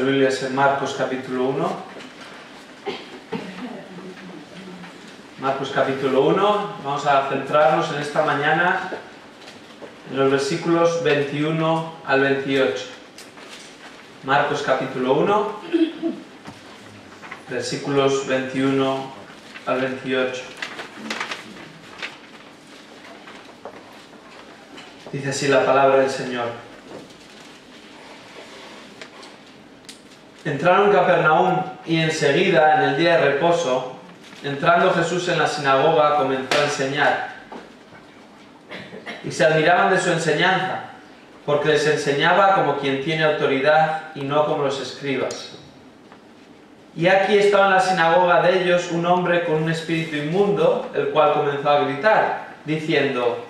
Biblias en Marcos capítulo 1. Marcos capítulo 1. Vamos a centrarnos en esta mañana en los versículos 21 al 28. Marcos capítulo 1, versículos 21 al 28. Dice así la palabra del Señor. Entraron en Capernaum y enseguida, en el día de reposo, entrando Jesús en la sinagoga, comenzó a enseñar. Y se admiraban de su enseñanza, porque les enseñaba como quien tiene autoridad y no como los escribas. Y aquí estaba en la sinagoga de ellos un hombre con un espíritu inmundo, el cual comenzó a gritar, diciendo: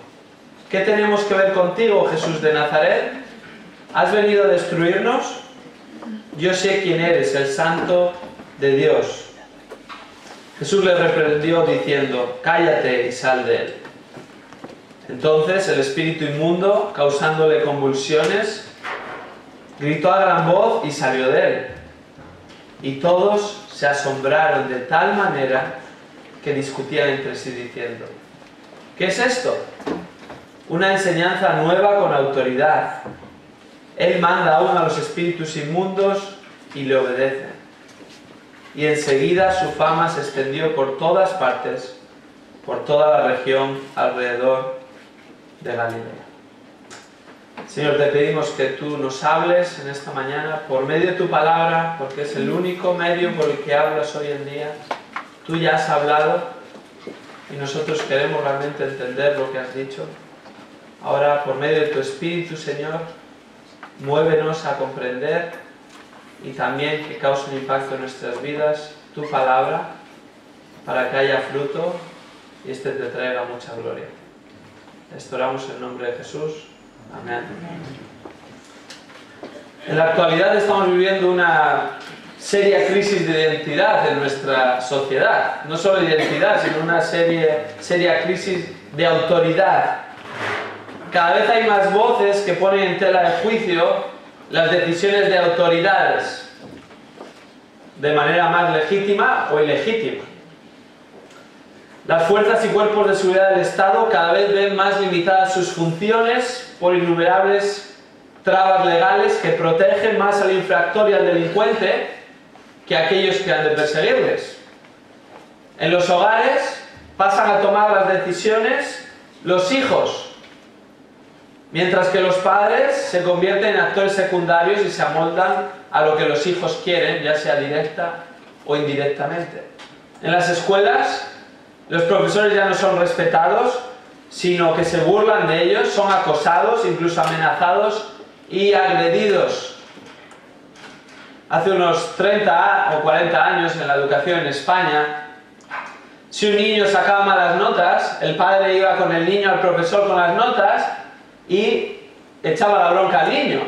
¿qué tenemos que ver contigo, Jesús de Nazaret? ¿Has venido a destruirnos? Yo sé quién eres, el Santo de Dios. Jesús le reprendió diciendo: cállate y sal de él. Entonces el espíritu inmundo, causándole convulsiones, gritó a gran voz y salió de él. Y todos se asombraron de tal manera que discutían entre sí diciendo: ¿qué es esto? Una enseñanza nueva con autoridad. Él manda aún a los espíritus inmundos y le obedecen. Y enseguida su fama se extendió por todas partes, por toda la región alrededor de Galilea. Señor, te pedimos que tú nos hables en esta mañana por medio de tu palabra, porque es el único medio por el que hablas hoy en día. Tú ya has hablado y nosotros queremos realmente entender lo que has dicho. Ahora, por medio de tu Espíritu, Señor, muévenos a comprender y también que cause un impacto en nuestras vidas tu palabra, para que haya fruto y este te traiga mucha gloria. Esto oramos en nombre de Jesús. Amén. En la actualidad estamos viviendo una seria crisis de identidad en nuestra sociedad. No solo de identidad, sino una seria crisis de autoridad. Cada vez hay más voces que ponen en tela de juicio las decisiones de autoridades, de manera más legítima o ilegítima. Las fuerzas y cuerpos de seguridad del Estado cada vez ven más limitadas sus funciones por innumerables trabas legales que protegen más al infractor y al delincuente que a aquellos que han de perseguirles. En los hogares pasan a tomar las decisiones los hijos, mientras que los padres se convierten en actores secundarios y se amoldan a lo que los hijos quieren, ya sea directa o indirectamente. En las escuelas, los profesores ya no son respetados, sino que se burlan de ellos, son acosados, incluso amenazados y agredidos. Hace unos 30 o 40 años en la educación en España, si un niño sacaba malas notas, el padre iba con el niño al profesor con las notas y echaba la bronca al niño.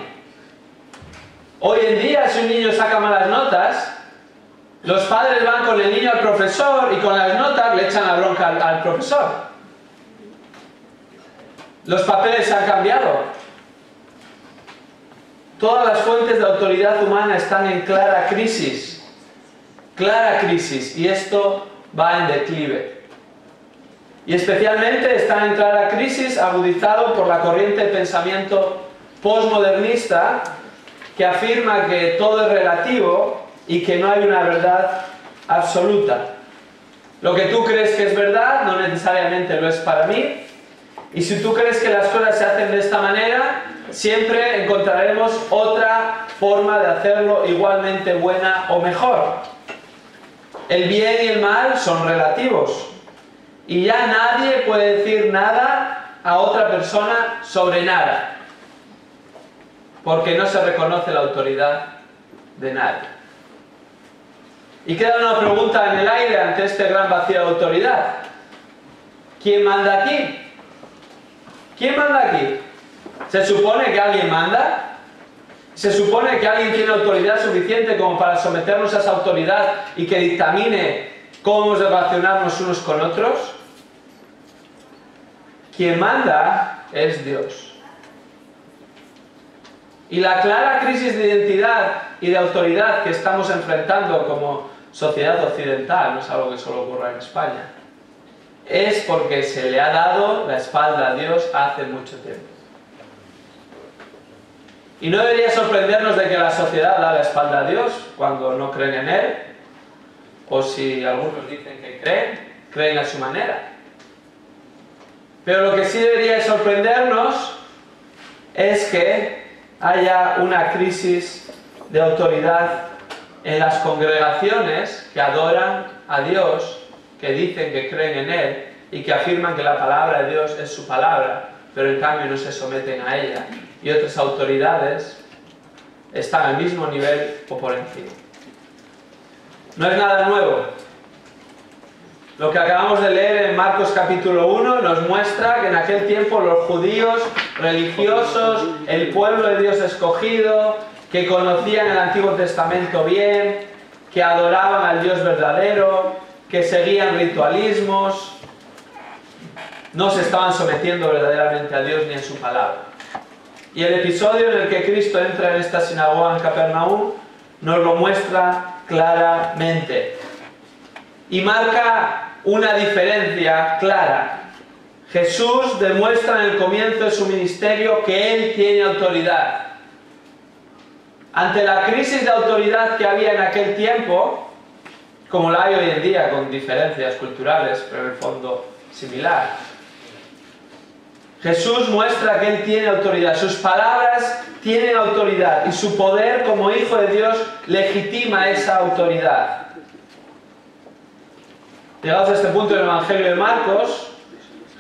Hoy en día, si un niño saca malas notas, los padres van con el niño al profesor y con las notas le echan la bronca al profesor. Los papeles se han cambiado. Todas las fuentes de autoridad humana están en clara crisis, y esto va en declive. Y especialmente está en clara crisis, agudizado por la corriente de pensamiento postmodernista que afirma que todo es relativo y que no hay una verdad absoluta. Lo que tú crees que es verdad no necesariamente lo es para mí, y si tú crees que las cosas se hacen de esta manera, siempre encontraremos otra forma de hacerlo igualmente buena o mejor. El bien y el mal son relativos. Y ya nadie puede decir nada a otra persona sobre nada, porque no se reconoce la autoridad de nadie. Y queda una pregunta en el aire ante este gran vacío de autoridad. ¿Quién manda aquí? ¿Quién manda aquí? ¿Se supone que alguien manda? ¿Se supone que alguien tiene autoridad suficiente como para someternos a esa autoridad y que dictamine cómo hemos de relacionarnos unos con otros? Quien manda es Dios. Y la clara crisis de identidad y de autoridad que estamos enfrentando como sociedad occidental, no es algo que solo ocurra en España, es porque se le ha dado la espalda a Dios hace mucho tiempo. Y no debería sorprendernos de que la sociedad da la espalda a Dios cuando no creen en Él, o si algunos dicen que creen a su manera. Pero lo que sí debería sorprendernos es que haya una crisis de autoridad en las congregaciones que adoran a Dios, que dicen que creen en Él y que afirman que la palabra de Dios es su palabra, pero en cambio no se someten a ella. Y otras autoridades están al mismo nivel o por encima. No es nada nuevo. Lo que acabamos de leer en Marcos capítulo 1 nos muestra que en aquel tiempo los judíos religiosos, el pueblo de Dios escogido, que conocían el Antiguo Testamento bien, que adoraban al Dios verdadero, que seguían ritualismos, no se estaban sometiendo verdaderamente a Dios ni en su palabra. Y el episodio en el que Cristo entra en esta sinagoga en Capernaum nos lo muestra claramente. Y marca una diferencia clara. Jesús demuestra en el comienzo de su ministerio que Él tiene autoridad. Ante la crisis de autoridad que había en aquel tiempo, como la hay hoy en día con diferencias culturales, pero en el fondo similar, Jesús muestra que Él tiene autoridad, sus palabras tienen autoridad y su poder como Hijo de Dios legitima esa autoridad. Llegados a este punto del Evangelio de Marcos,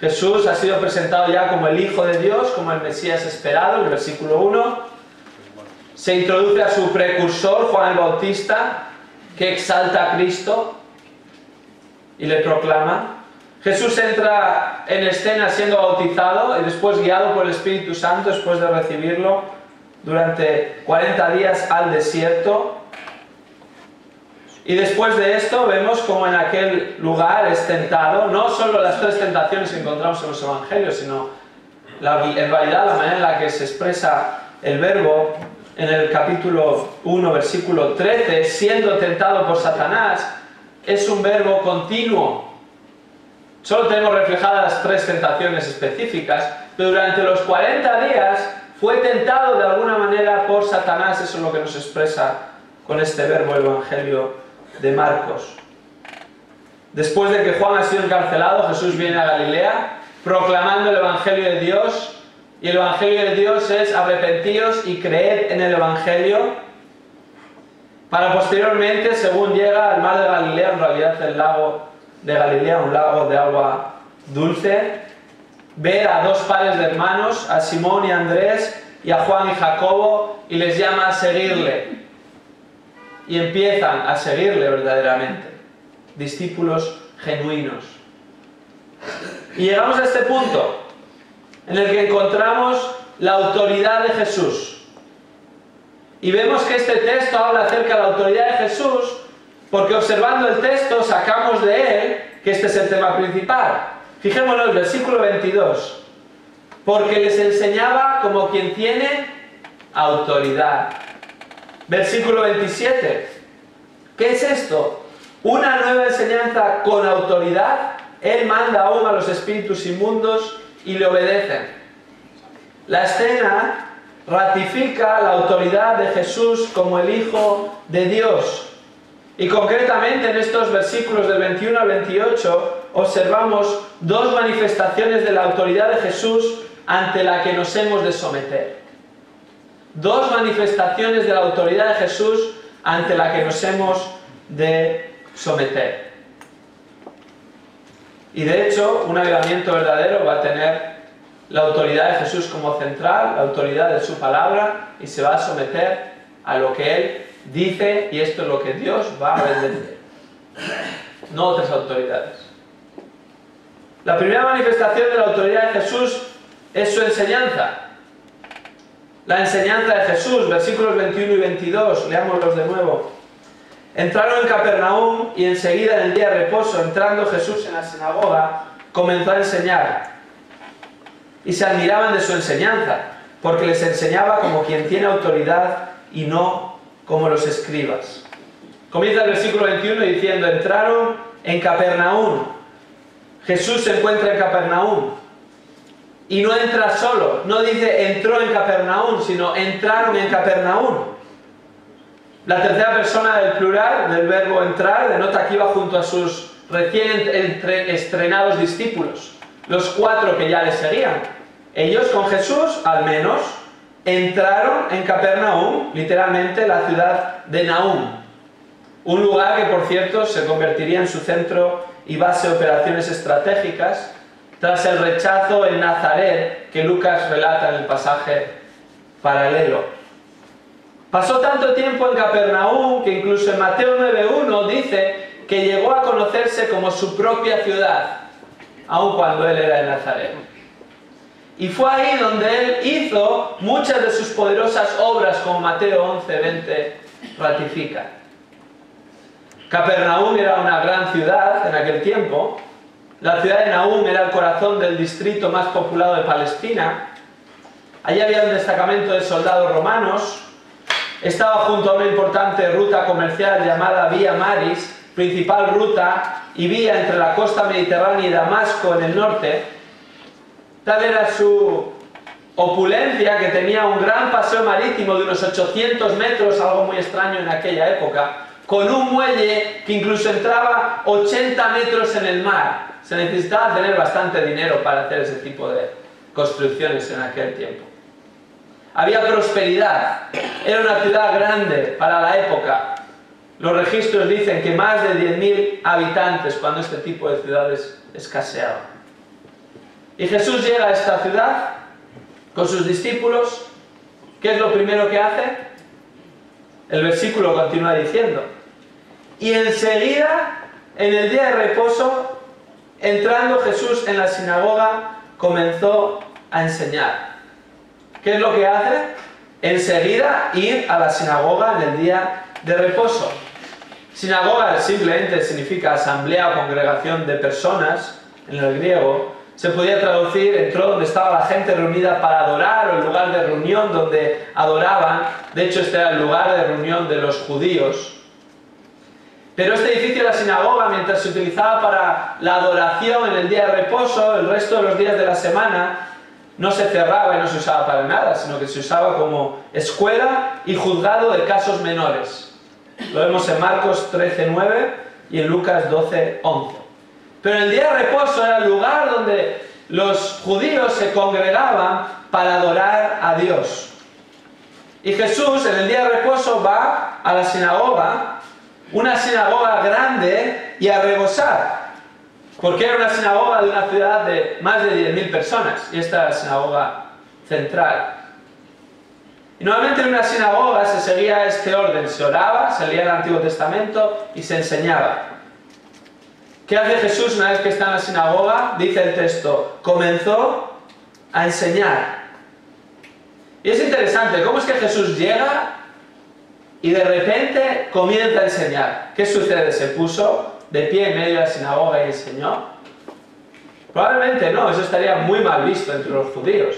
Jesús ha sido presentado ya como el Hijo de Dios, como el Mesías esperado, en el versículo 1. Se introduce a su precursor, Juan el Bautista, que exalta a Cristo y le proclama. Jesús entra en escena siendo bautizado y después guiado por el Espíritu Santo, después de recibirlo, durante 40 días al desierto. Y después de esto vemos como en aquel lugar es tentado, no solo las tres tentaciones que encontramos en los evangelios, sino en realidad la manera en la que se expresa el verbo en el capítulo 1, versículo 13, siendo tentado por Satanás, es un verbo continuo. Solo tenemos reflejadas las tres tentaciones específicas, pero durante los 40 días fue tentado de alguna manera por Satanás. Eso es lo que nos expresa con este verbo el Evangelio de Marcos. Después de que Juan ha sido encarcelado, Jesús viene a Galilea proclamando el Evangelio de Dios, y el Evangelio de Dios es arrepentíos y creed en el Evangelio, para posteriormente, según llega al mar de Galilea, en realidad el lago de Galilea, un lago de agua dulce, ver a dos pares de hermanos, a Simón y Andrés, y a Juan y Jacobo, y les llama a seguirle. Y empiezan a seguirle verdaderamente, discípulos genuinos. Y llegamos a este punto, en el que encontramos la autoridad de Jesús. Y vemos que este texto habla acerca de la autoridad de Jesús, porque observando el texto sacamos de él que este es el tema principal. Fijémonos, versículo 22. Porque les enseñaba como quien tiene autoridad. Versículo 27. ¿Qué es esto? Una nueva enseñanza con autoridad. Él manda aún a los espíritus inmundos y le obedecen. La escena ratifica la autoridad de Jesús como el Hijo de Dios. Y concretamente en estos versículos del 21 al 28 observamos dos manifestaciones de la autoridad de Jesús ante la que nos hemos de someter. Dos manifestaciones de la autoridad de Jesús ante la que nos hemos de someter. Y de hecho, un avivamiento verdadero va a tener la autoridad de Jesús como central, la autoridad de su palabra, y se va a someter a lo que Él dice, y esto es lo que Dios va a bendecir, no otras autoridades. La primera manifestación de la autoridad de Jesús es su enseñanza. La enseñanza de Jesús, versículos 21 y 22, leámoslos de nuevo. Entraron en Capernaum y enseguida en el día de reposo, entrando Jesús en la sinagoga, comenzó a enseñar. Y se admiraban de su enseñanza, porque les enseñaba como quien tiene autoridad y no como los escribas. Comienza el versículo 21 diciendo, entraron en Capernaum. Jesús se encuentra en Capernaum. Y no entra solo, no dice entró en Capernaum, sino entraron en Capernaum. La tercera persona del plural, del verbo entrar, denota que iba junto a sus recién estrenados discípulos, los 4 que ya le seguían. Ellos con Jesús, al menos, entraron en Capernaum, literalmente la ciudad de Nahum, un lugar que, por cierto, se convertiría en su centro y base de operaciones estratégicas, tras el rechazo en Nazaret que Lucas relata en el pasaje paralelo. Pasó tanto tiempo en Capernaum que incluso en Mateo 9:1 dice que llegó a conocerse como su propia ciudad, aun cuando él era de Nazaret. Y fue ahí donde él hizo muchas de sus poderosas obras, como Mateo 11:20 ratifica. Capernaum era una gran ciudad en aquel tiempo. La ciudad de Nahum era el corazón del distrito más poblado de Palestina. Allí había un destacamento de soldados romanos. Estaba junto a una importante ruta comercial llamada Vía Maris, principal ruta y vía entre la costa mediterránea y Damasco en el norte. Tal era su opulencia que tenía un gran paseo marítimo de unos 800 metros, algo muy extraño en aquella época, con un muelle que incluso entraba 80 metros en el mar. Se necesitaba tener bastante dinero para hacer ese tipo de construcciones en aquel tiempo. Había prosperidad, era una ciudad grande para la época. Los registros dicen que más de 10.000 habitantes cuando este tipo de ciudades escaseaban. Y Jesús llega a esta ciudad con sus discípulos. ¿Qué es lo primero que hace? El versículo continúa diciendo, y enseguida, en el día de reposo, entrando Jesús en la sinagoga, comenzó a enseñar. ¿Qué es lo que hace? Enseguida ir a la sinagoga en el día de reposo. Sinagoga simplemente significa asamblea o congregación de personas, en el griego. Se podía traducir, entró donde estaba la gente reunida para adorar, o el lugar de reunión donde adoraban. De hecho, este era el lugar de reunión de los judíos. Pero este edificio de la sinagoga, mientras se utilizaba para la adoración en el día de reposo, el resto de los días de la semana no se cerraba y no se usaba para nada, sino que se usaba como escuela y juzgado de casos menores. Lo vemos en Marcos 13:9 y en Lucas 12:11. Pero el día de reposo era el lugar donde los judíos se congregaban para adorar a Dios. Y Jesús en el día de reposo va a la sinagoga, una sinagoga grande y a rebosar, porque era una sinagoga de una ciudad de más de 10.000 personas, y esta era la sinagoga central. Y normalmente en una sinagoga se seguía este orden, se oraba, se leía el Antiguo Testamento y se enseñaba. ¿Qué hace Jesús una vez que está en la sinagoga? Dice el texto, comenzó a enseñar. Y es interesante, ¿cómo es que Jesús llega y de repente comienza a enseñar? ¿Qué sucede? ¿Se puso de pie en medio de la sinagoga y enseñó? Probablemente no, eso estaría muy mal visto entre los judíos.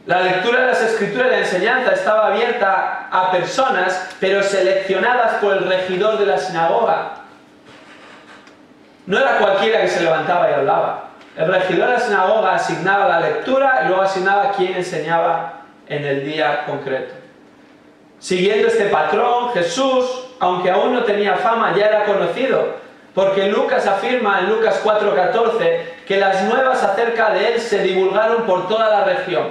La lectura de las Escrituras y la enseñanza estaba abierta a personas, pero seleccionadas por el regidor de la sinagoga. No era cualquiera que se levantaba y hablaba. El regidor de la sinagoga asignaba la lectura y luego asignaba quién enseñaba en el día concreto. Siguiendo este patrón, Jesús, aunque aún no tenía fama, ya era conocido, porque Lucas afirma en Lucas 4:14 que las nuevas acerca de él se divulgaron por toda la región.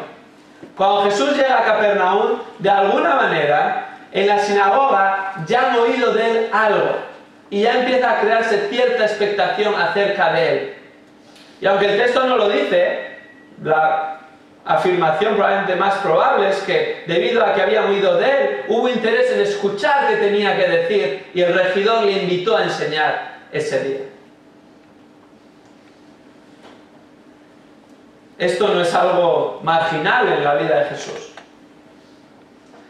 Cuando Jesús llega a Capernaum, de alguna manera, en la sinagoga ya han oído de él algo, y ya empieza a crearse cierta expectación acerca de él. Y aunque el texto no lo dice, la afirmación probablemente más probable es que debido a que habían oído de él, hubo interés en escuchar qué tenía que decir y el regidor le invitó a enseñar ese día. Esto no es algo marginal en la vida de Jesús.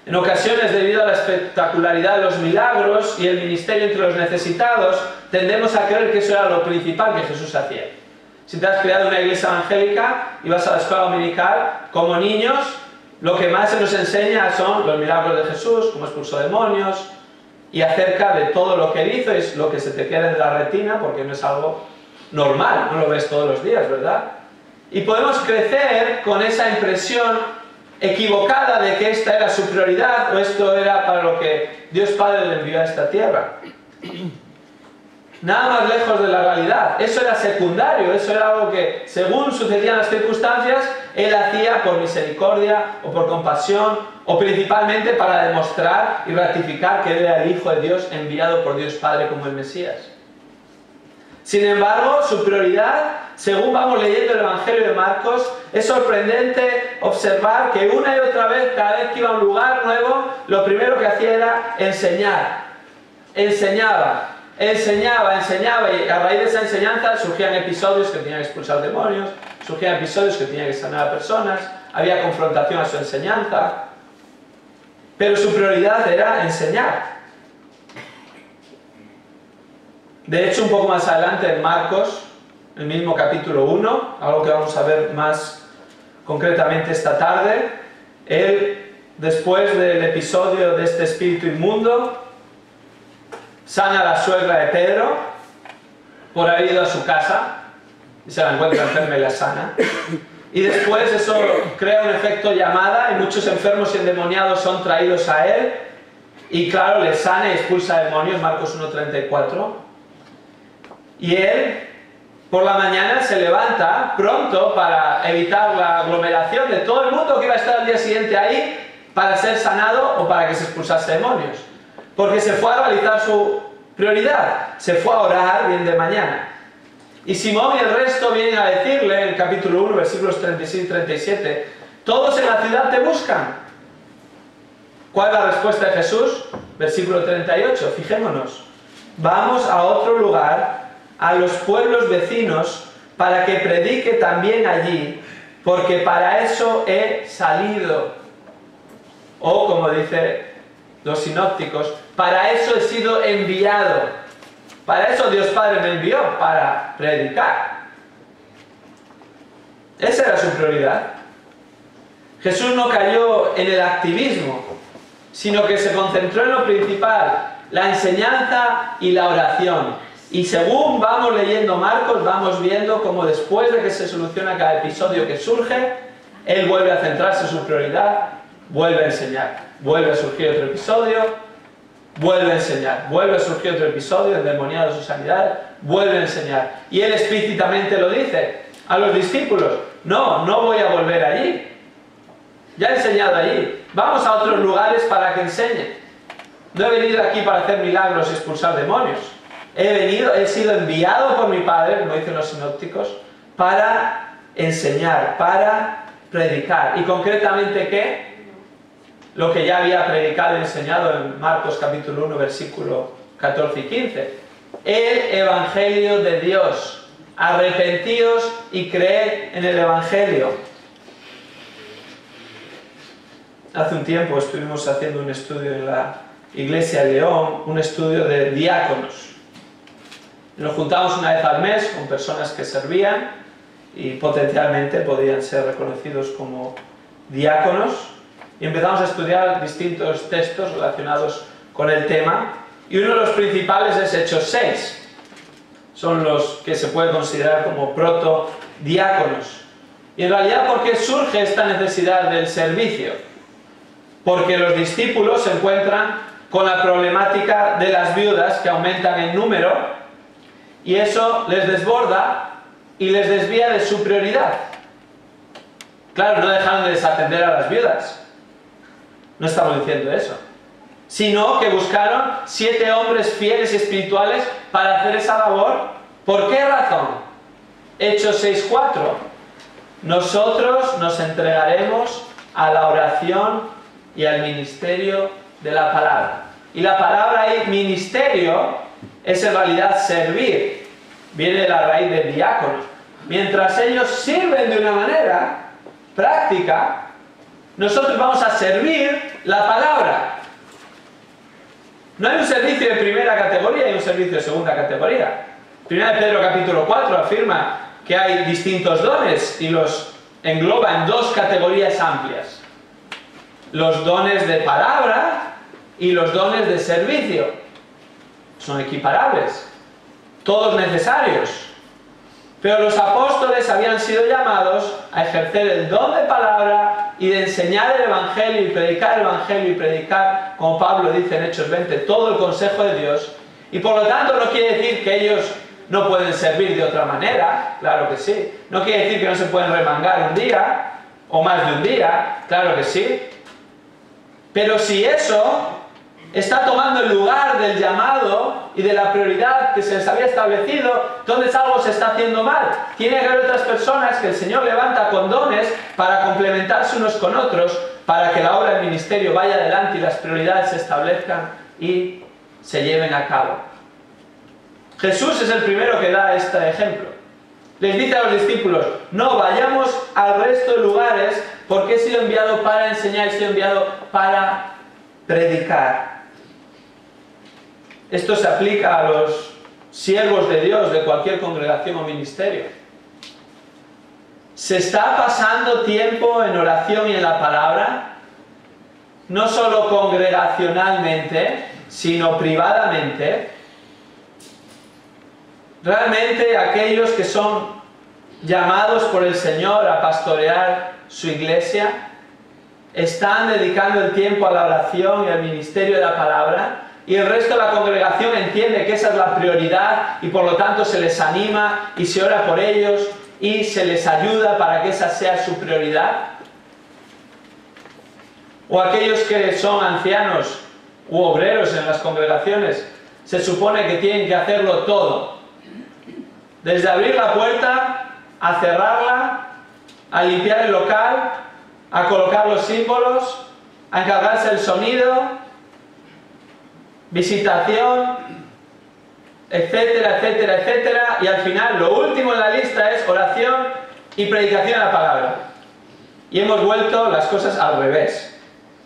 En ocasiones, debido a la espectacularidad de los milagros y el ministerio entre los necesitados, tendemos a creer que eso era lo principal que Jesús hacía. Si te has criado en una iglesia evangélica y vas a la escuela dominical, como niños, lo que más se nos enseña son los milagros de Jesús, cómo expulsó demonios, y acerca de todo lo que él hizo, es lo que se te queda en la retina, porque no es algo normal, no lo ves todos los días, ¿verdad? Y podemos crecer con esa impresión equivocada de que esta era su prioridad, o esto era para lo que Dios Padre le envió a esta tierra. Nada más lejos de la realidad. Eso era secundario, eso era algo que, según sucedían las circunstancias, él hacía por misericordia o por compasión, o principalmente para demostrar y ratificar que él era el Hijo de Dios enviado por Dios Padre como el Mesías. Sin embargo, su prioridad, según vamos leyendo el Evangelio de Marcos, es sorprendente observar que una y otra vez, cada vez que iba a un lugar nuevo, lo primero que hacía era enseñar. Enseñaba, y a raíz de esa enseñanza surgían episodios que tenían que expulsar demonios, surgían episodios que tenían que sanar a personas, había confrontación a su enseñanza, pero su prioridad era enseñar. De hecho, un poco más adelante en Marcos, el mismo capítulo 1, algo que vamos a ver más concretamente esta tarde, él, después del episodio de este espíritu inmundo, sana a la suegra de Pedro por haber ido a su casa y se la encuentra enferma y la sana. Y después eso crea un efecto llamada y muchos enfermos y endemoniados son traídos a él y claro, le sana y expulsa demonios, Marcos 1:34. Y él por la mañana se levanta pronto para evitar la aglomeración de todo el mundo que iba a estar al día siguiente ahí para ser sanado o para que se expulsase demonios. Porque se fue a realizar su prioridad, se fue a orar bien de mañana. Y Simón y el resto vienen a decirle en el capítulo 1, versículos 36 y 37, todos en la ciudad te buscan. ¿Cuál es la respuesta de Jesús? Versículo 38, fijémonos. Vamos a otro lugar, a los pueblos vecinos, para que predique también allí, porque para eso he salido. O como dice los sinópticos, para eso he sido enviado. Para eso Dios Padre me envió, para predicar. Esa era su prioridad. Jesús no cayó en el activismo, sino que se concentró en lo principal, la enseñanza y la oración. Y según vamos leyendo Marcos, vamos viendo cómo después de que se soluciona cada episodio que surge, él vuelve a centrarse en su prioridad, vuelve a enseñar. Vuelve a surgir otro episodio, vuelve a enseñar. Vuelve a surgir otro episodio, endemoniados o sanidad, vuelve a enseñar. Y él explícitamente lo dice a los discípulos, no voy a volver allí. Ya he enseñado allí. Vamos a otros lugares para que enseñe. No he venido aquí para hacer milagros y expulsar demonios. He sido enviado por mi Padre, como dicen los sinópticos, para enseñar, para predicar. ¿Y concretamente qué? Lo que ya había predicado y enseñado en Marcos capítulo 1, versículo 14 y 15. El Evangelio de Dios. Arrepentíos y creed en el Evangelio. Hace un tiempo estuvimos haciendo un estudio en la Iglesia de León, un estudio de diáconos. Nos juntamos una vez al mes con personas que servían y potencialmente podían ser reconocidos como diáconos. Y empezamos a estudiar distintos textos relacionados con el tema. Y uno de los principales es Hechos 6. Son los que se pueden considerar como proto-diáconos. Y en realidad, ¿por qué surge esta necesidad del servicio? Porque los discípulos se encuentran con la problemática de las viudas que aumentan en número y eso les desborda y les desvía de su prioridad. Claro, no dejaron de desatender a las viudas. No estamos diciendo eso. Sino que buscaron 7 hombres fieles y espirituales para hacer esa labor. ¿Por qué razón? Hechos 6:4. Nosotros nos entregaremos a la oración y al ministerio de la palabra. Y la palabra ahí, ministerio, es en realidad servir. Viene de la raíz de diácono. Mientras ellos sirven de una manera práctica, nosotros vamos a servir la palabra. No hay un servicio de primera categoría y un servicio de segunda categoría. Primera de Pedro capítulo 4 afirma que hay distintos dones y los engloba en dos categorías amplias. Los dones de palabra y los dones de servicio. Son equiparables, todos necesarios. Pero los apóstoles habían sido llamados a ejercer el don de palabra y de enseñar el Evangelio y predicar el Evangelio y predicar, como Pablo dice en Hechos 20, todo el consejo de Dios. Y por lo tanto no quiere decir que ellos no pueden servir de otra manera, claro que sí. No quiere decir que no se pueden remangar un día o más de un día, claro que sí. Pero si eso está tomando el lugar del llamado y de la prioridad que se les había establecido, entonces algo se está haciendo mal. Tiene que haber otras personas que el Señor levanta con dones para complementarse unos con otros, para que la obra del ministerio vaya adelante y las prioridades se establezcan y se lleven a cabo. Jesús es el primero que da este ejemplo. Les dice a los discípulos, no vayamos al resto de lugares porque he sido enviado para enseñar, he sido enviado para predicar. Esto se aplica a los siervos de Dios de cualquier congregación o ministerio. ¿Se está pasando tiempo en oración y en la palabra? No solo congregacionalmente, sino privadamente. Realmente aquellos que son llamados por el Señor a pastorear su iglesia, están dedicando el tiempo a la oración y al ministerio de la palabra, y el resto de la congregación entiende que esa es la prioridad y por lo tanto se les anima y se ora por ellos y se les ayuda para que esa sea su prioridad. O aquellos que son ancianos u obreros en las congregaciones, se supone que tienen que hacerlo todo. Desde abrir la puerta, a cerrarla, a limpiar el local, a colocar los símbolos, a encargarse del sonido, visitación, etcétera, etcétera, etcétera. Y al final, lo último en la lista es oración y predicación de la palabra. Y hemos vuelto las cosas al revés.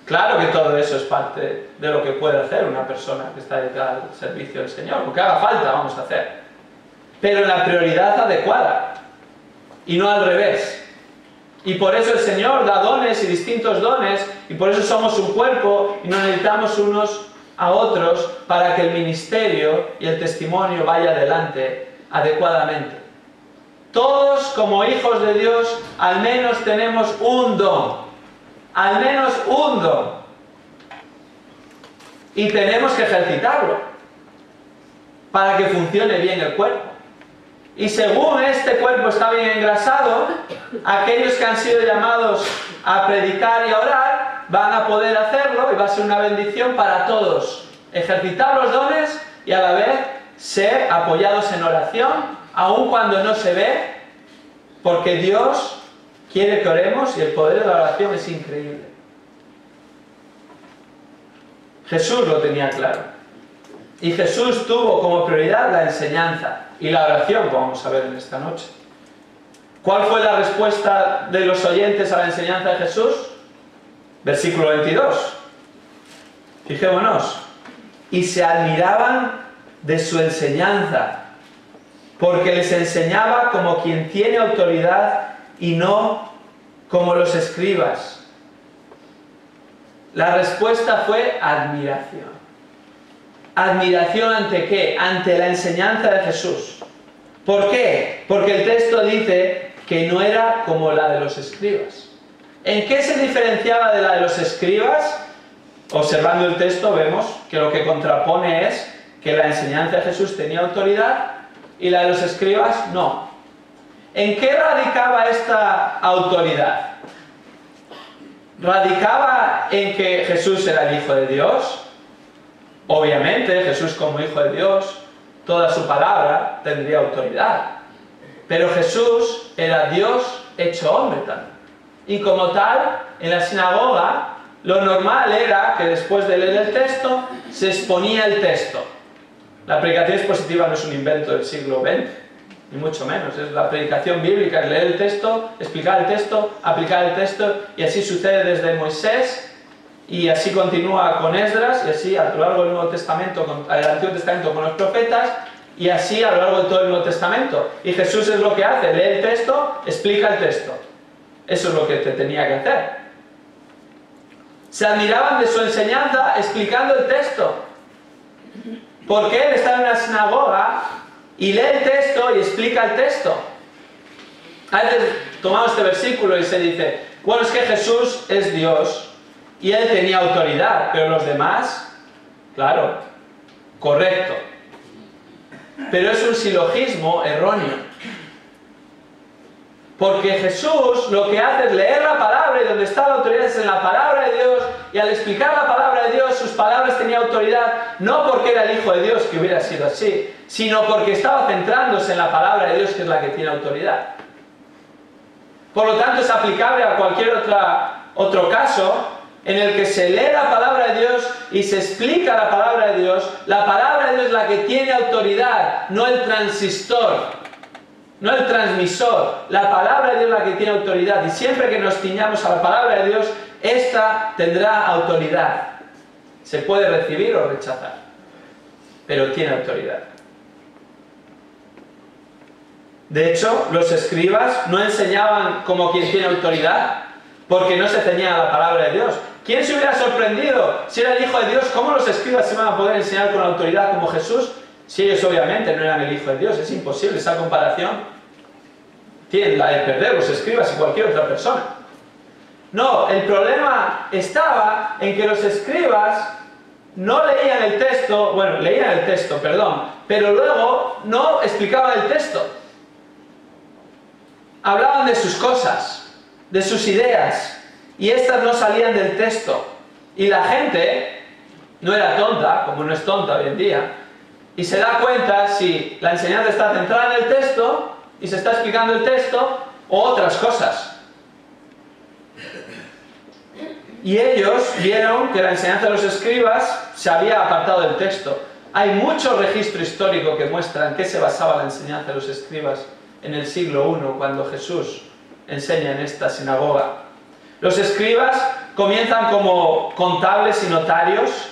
Claro que todo eso es parte de lo que puede hacer una persona que está dedicada al servicio del Señor. Lo que haga falta vamos a hacer. Pero en la prioridad adecuada y no al revés. Y por eso el Señor da dones y distintos dones, y por eso somos un cuerpo y nos necesitamos unos a otros para que el ministerio y el testimonio vaya adelante adecuadamente. Todos como hijos de Dios al menos tenemos un don, al menos un don, y tenemos que ejercitarlo para que funcione bien el cuerpo. Y según este cuerpo está bien engrasado, aquellos que han sido llamados a predicar y a orar van a poder hacerlo y va a ser una bendición para todos. Ejercitar los dones y a la vez ser apoyados en oración, aun cuando no se ve, porque Dios quiere que oremos y el poder de la oración es increíble. Jesús lo tenía claro. Y Jesús tuvo como prioridad la enseñanza y la oración, como vamos a ver en esta noche. ¿Cuál fue la respuesta de los oyentes a la enseñanza de Jesús? Versículo 22. Fijémonos. Y se admiraban de su enseñanza, porque les enseñaba como quien tiene autoridad y no como los escribas. La respuesta fue admiración. ¿Admiración ante qué? Ante la enseñanza de Jesús. ¿Por qué? Porque el texto dice que no era como la de los escribas. ¿En qué se diferenciaba de la de los escribas? Observando el texto vemos que lo que contrapone es que la enseñanza de Jesús tenía autoridad y la de los escribas no. ¿En qué radicaba esta autoridad? ¿Radicaba en que Jesús era el Hijo de Dios? Obviamente, Jesús como Hijo de Dios, toda su palabra tendría autoridad. Pero Jesús era Dios hecho hombre también. Y como tal, en la sinagoga, lo normal era que después de leer el texto, se exponía el texto. La predicación expositiva no es un invento del siglo XX, ni mucho menos. Es la predicación bíblica, es leer el texto, explicar el texto, aplicar el texto, y así sucede desde Moisés, y así continúa con Esdras, y así a lo largo del Nuevo Testamento, el Antiguo Testamento con los profetas, Y así a lo largo de todo el Nuevo Testamento. Y Jesús es lo que hace, lee el texto, explica el texto. Eso es lo que te tenía que hacer. Se admiraban de su enseñanza explicando el texto. Porque él está en una sinagoga y lee el texto y explica el texto. A veces tomamos este versículo y se dice, bueno, es que Jesús es Dios y él tenía autoridad, pero los demás, claro, correcto. Pero es un silogismo erróneo. Porque Jesús lo que hace es leer la palabra y donde está la autoridad es en la palabra de Dios, y al explicar la palabra de Dios, sus palabras tenían autoridad, no porque era el Hijo de Dios, que hubiera sido así, sino porque estaba centrándose en la palabra de Dios, que es la que tiene autoridad. Por lo tanto, es aplicable a cualquier otro caso en el que se lee la palabra de Dios y se explica la palabra de Dios. La palabra de Dios es la que tiene autoridad, no el transistor, no el transmisor. La palabra de Dios es la que tiene autoridad, y siempre que nos ciñamos a la palabra de Dios, esta tendrá autoridad. Se puede recibir o rechazar, pero tiene autoridad. De hecho, los escribas no enseñaban como quien tiene autoridad, porque no se ceñían a la palabra de Dios. ¿Quién se hubiera sorprendido si era el Hijo de Dios? ¿Cómo los escribas se van a poder enseñar con autoridad como Jesús? Si ellos obviamente no eran el Hijo de Dios. Es imposible esa comparación. Tienen la de perder los escribas y cualquier otra persona. No, el problema estaba en que los escribas no leían el texto, bueno, leían el texto, perdón, pero luego no explicaban el texto. Hablaban de sus cosas, de sus ideas, y estas no salían del texto. Y la gente no era tonta, como no es tonta hoy en día, y se da cuenta si la enseñanza está centrada en el texto y se está explicando el texto o otras cosas. Y ellos vieron que la enseñanza de los escribas se había apartado del texto. Hay mucho registro histórico que muestra en qué se basaba la enseñanza de los escribas en el siglo I, cuando Jesús enseña en esta sinagoga. Los escribas comienzan como contables y notarios,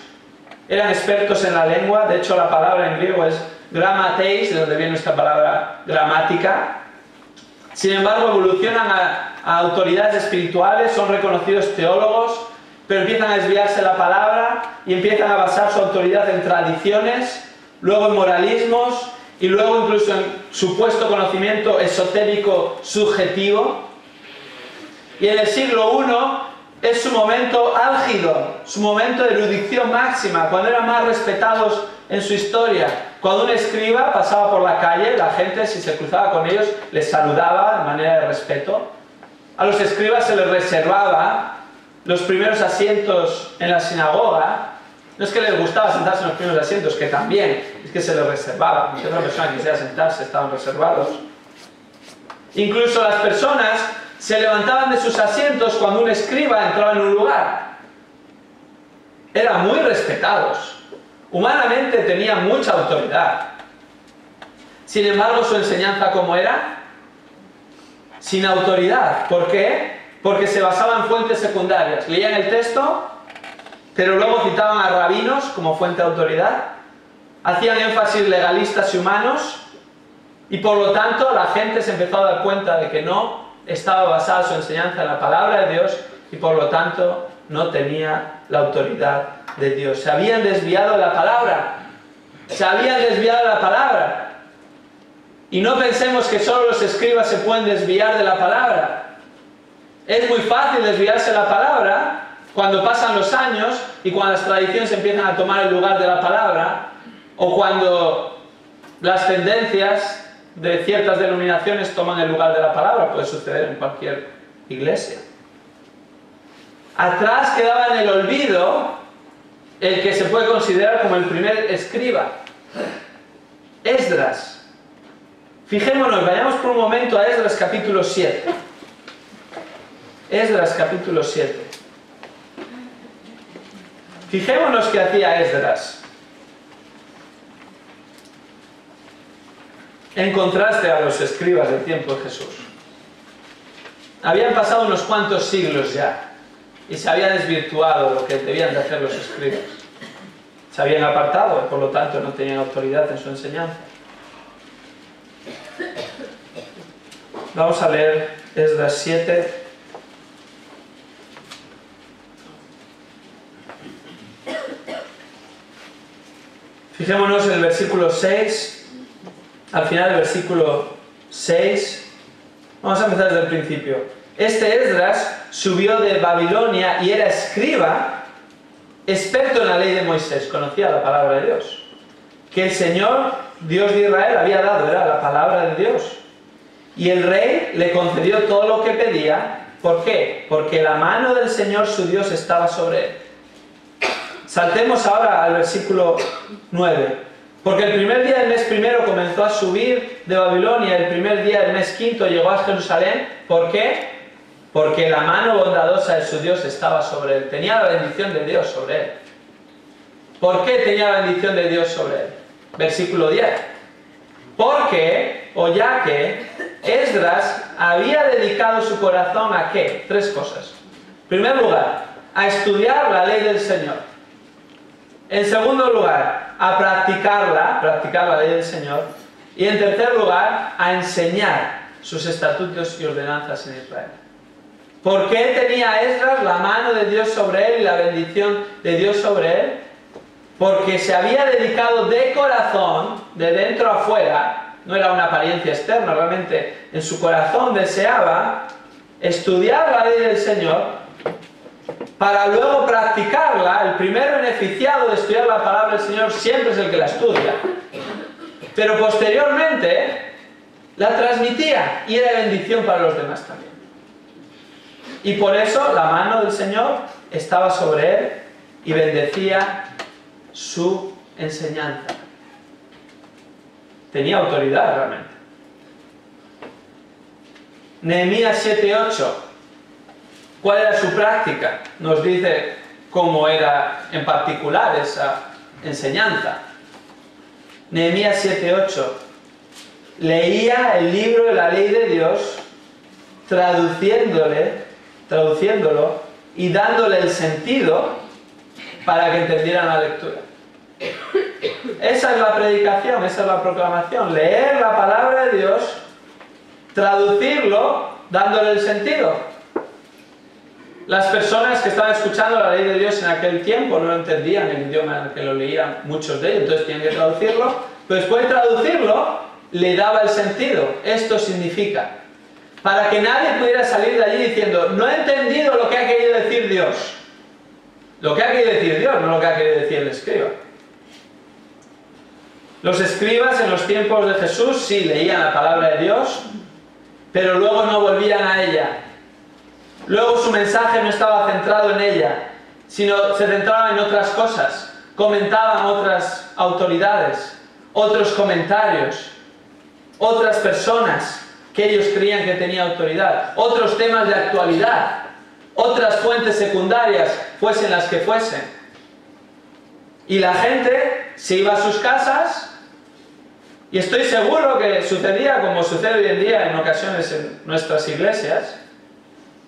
eran expertos en la lengua. De hecho, la palabra en griego es grammateis, de donde viene esta palabra gramática. Sin embargo, evolucionan a autoridades espirituales, son reconocidos teólogos, pero empiezan a desviarse de la palabra y empiezan a basar su autoridad en tradiciones, luego en moralismos, y luego incluso en supuesto conocimiento esotérico subjetivo. Y en el siglo I es su momento álgido, su momento de erudición máxima, cuando eran más respetados en su historia. Cuando un escriba pasaba por la calle, la gente, si se cruzaba con ellos, les saludaba de manera de respeto. A los escribas se les reservaba los primeros asientos en la sinagoga. No es que les gustaba sentarse en los primeros asientos, que también, es que se les reservaba. Si otra persona quisiera sentarse, estaban reservados. Incluso las personas se levantaban de sus asientos cuando un escriba entraba en un lugar. Eran muy respetados. Humanamente tenían mucha autoridad. Sin embargo, su enseñanza, ¿cómo era? Sin autoridad. ¿Por qué? Porque se basaba en fuentes secundarias. Leían el texto, pero luego citaban a rabinos como fuente de autoridad, hacían énfasis legalistas y humanos, y por lo tanto la gente se empezó a dar cuenta de que no estaba basada su enseñanza en la palabra de Dios, y por lo tanto no tenía la autoridad de Dios. Se habían desviado de la palabra, se habían desviado de la palabra. Y no pensemos que solo los escribas se pueden desviar de la palabra. Es muy fácil desviarse de la palabra cuando pasan los años y cuando las tradiciones empiezan a tomar el lugar de la palabra, o cuando las tendencias de ciertas denominaciones toman el lugar de la palabra. Puede suceder en cualquier iglesia. Atrás quedaba en el olvido el que se puede considerar como el primer escriba, Esdras. Fijémonos, vayamos por un momento a Esdras capítulo 7. Esdras capítulo 7. Fijémonos qué hacía Esdras, en contraste a los escribas del tiempo de Jesús. Habían pasado unos cuantos siglos ya, y se había desvirtuado lo que debían de hacer los escribas. Se habían apartado y por lo tanto no tenían autoridad en su enseñanza. Vamos a leer Esdras 7. Fijémonos en el versículo 6, al final del versículo 6. Vamos a empezar desde el principio. Este Esdras subió de Babilonia y era escriba, experto en la ley de Moisés, conocía la palabra de Dios, que el Señor, Dios de Israel, había dado, era la palabra de Dios. Y el rey le concedió todo lo que pedía. ¿Por qué? Porque la mano del Señor su Dios estaba sobre él. Saltemos ahora al versículo 9. Porque el primer día del mes primero comenzó a subir de Babilonia, el primer día del mes quinto llegó a Jerusalén. ¿Por qué? Porque la mano bondadosa de su Dios estaba sobre él. Tenía la bendición de Dios sobre él. ¿Por qué tenía la bendición de Dios sobre él? Versículo 10. Porque, o ya que, Esdras había dedicado su corazón a ¿qué? Tres cosas. En primer lugar, a estudiar la ley del Señor. En segundo lugar, a practicar la ley del Señor. Y en tercer lugar, a enseñar sus estatutos y ordenanzas en Israel. ¿Por qué tenía Esdras la mano de Dios sobre él y la bendición de Dios sobre él? Porque se había dedicado de corazón, de dentro a fuera, no era una apariencia externa, realmente en su corazón deseaba estudiar la ley del Señor para luego practicarla. El primer beneficiado de estudiar la palabra del Señor siempre es el que la estudia, pero posteriormente la transmitía y era bendición para los demás también. Y por eso la mano del Señor estaba sobre él y bendecía su enseñanza. Tenía autoridad realmente. Nehemías 7:8. ¿Cuál era su práctica? Nos dice cómo era en particular esa enseñanza. Nehemías 7:8. Leía el libro de la ley de Dios, traduciéndolo y dándole el sentido para que entendieran la lectura. Esa es la predicación, esa es la proclamación. Leer la palabra de Dios, traducirlo, dándole el sentido. Las personas que estaban escuchando la ley de Dios en aquel tiempo no entendían el idioma en el que lo leían muchos de ellos, entonces tienen que traducirlo, pero después de traducirlo, le daba el sentido. Esto significa, para que nadie pudiera salir de allí diciendo, no he entendido lo que ha querido decir Dios. Lo que ha querido decir Dios, no lo que ha querido decir el escriba. Los escribas en los tiempos de Jesús sí leían la palabra de Dios, pero luego no volvían a ella. Luego su mensaje no estaba centrado en ella, sino se centraba en otras cosas. Comentaban otras autoridades, otros comentarios, otras personas que ellos creían que tenían autoridad, otros temas de actualidad, otras fuentes secundarias, fuesen las que fuesen. Y la gente se iba a sus casas, y estoy seguro que sucedía como sucede hoy en día en ocasiones en nuestras iglesias,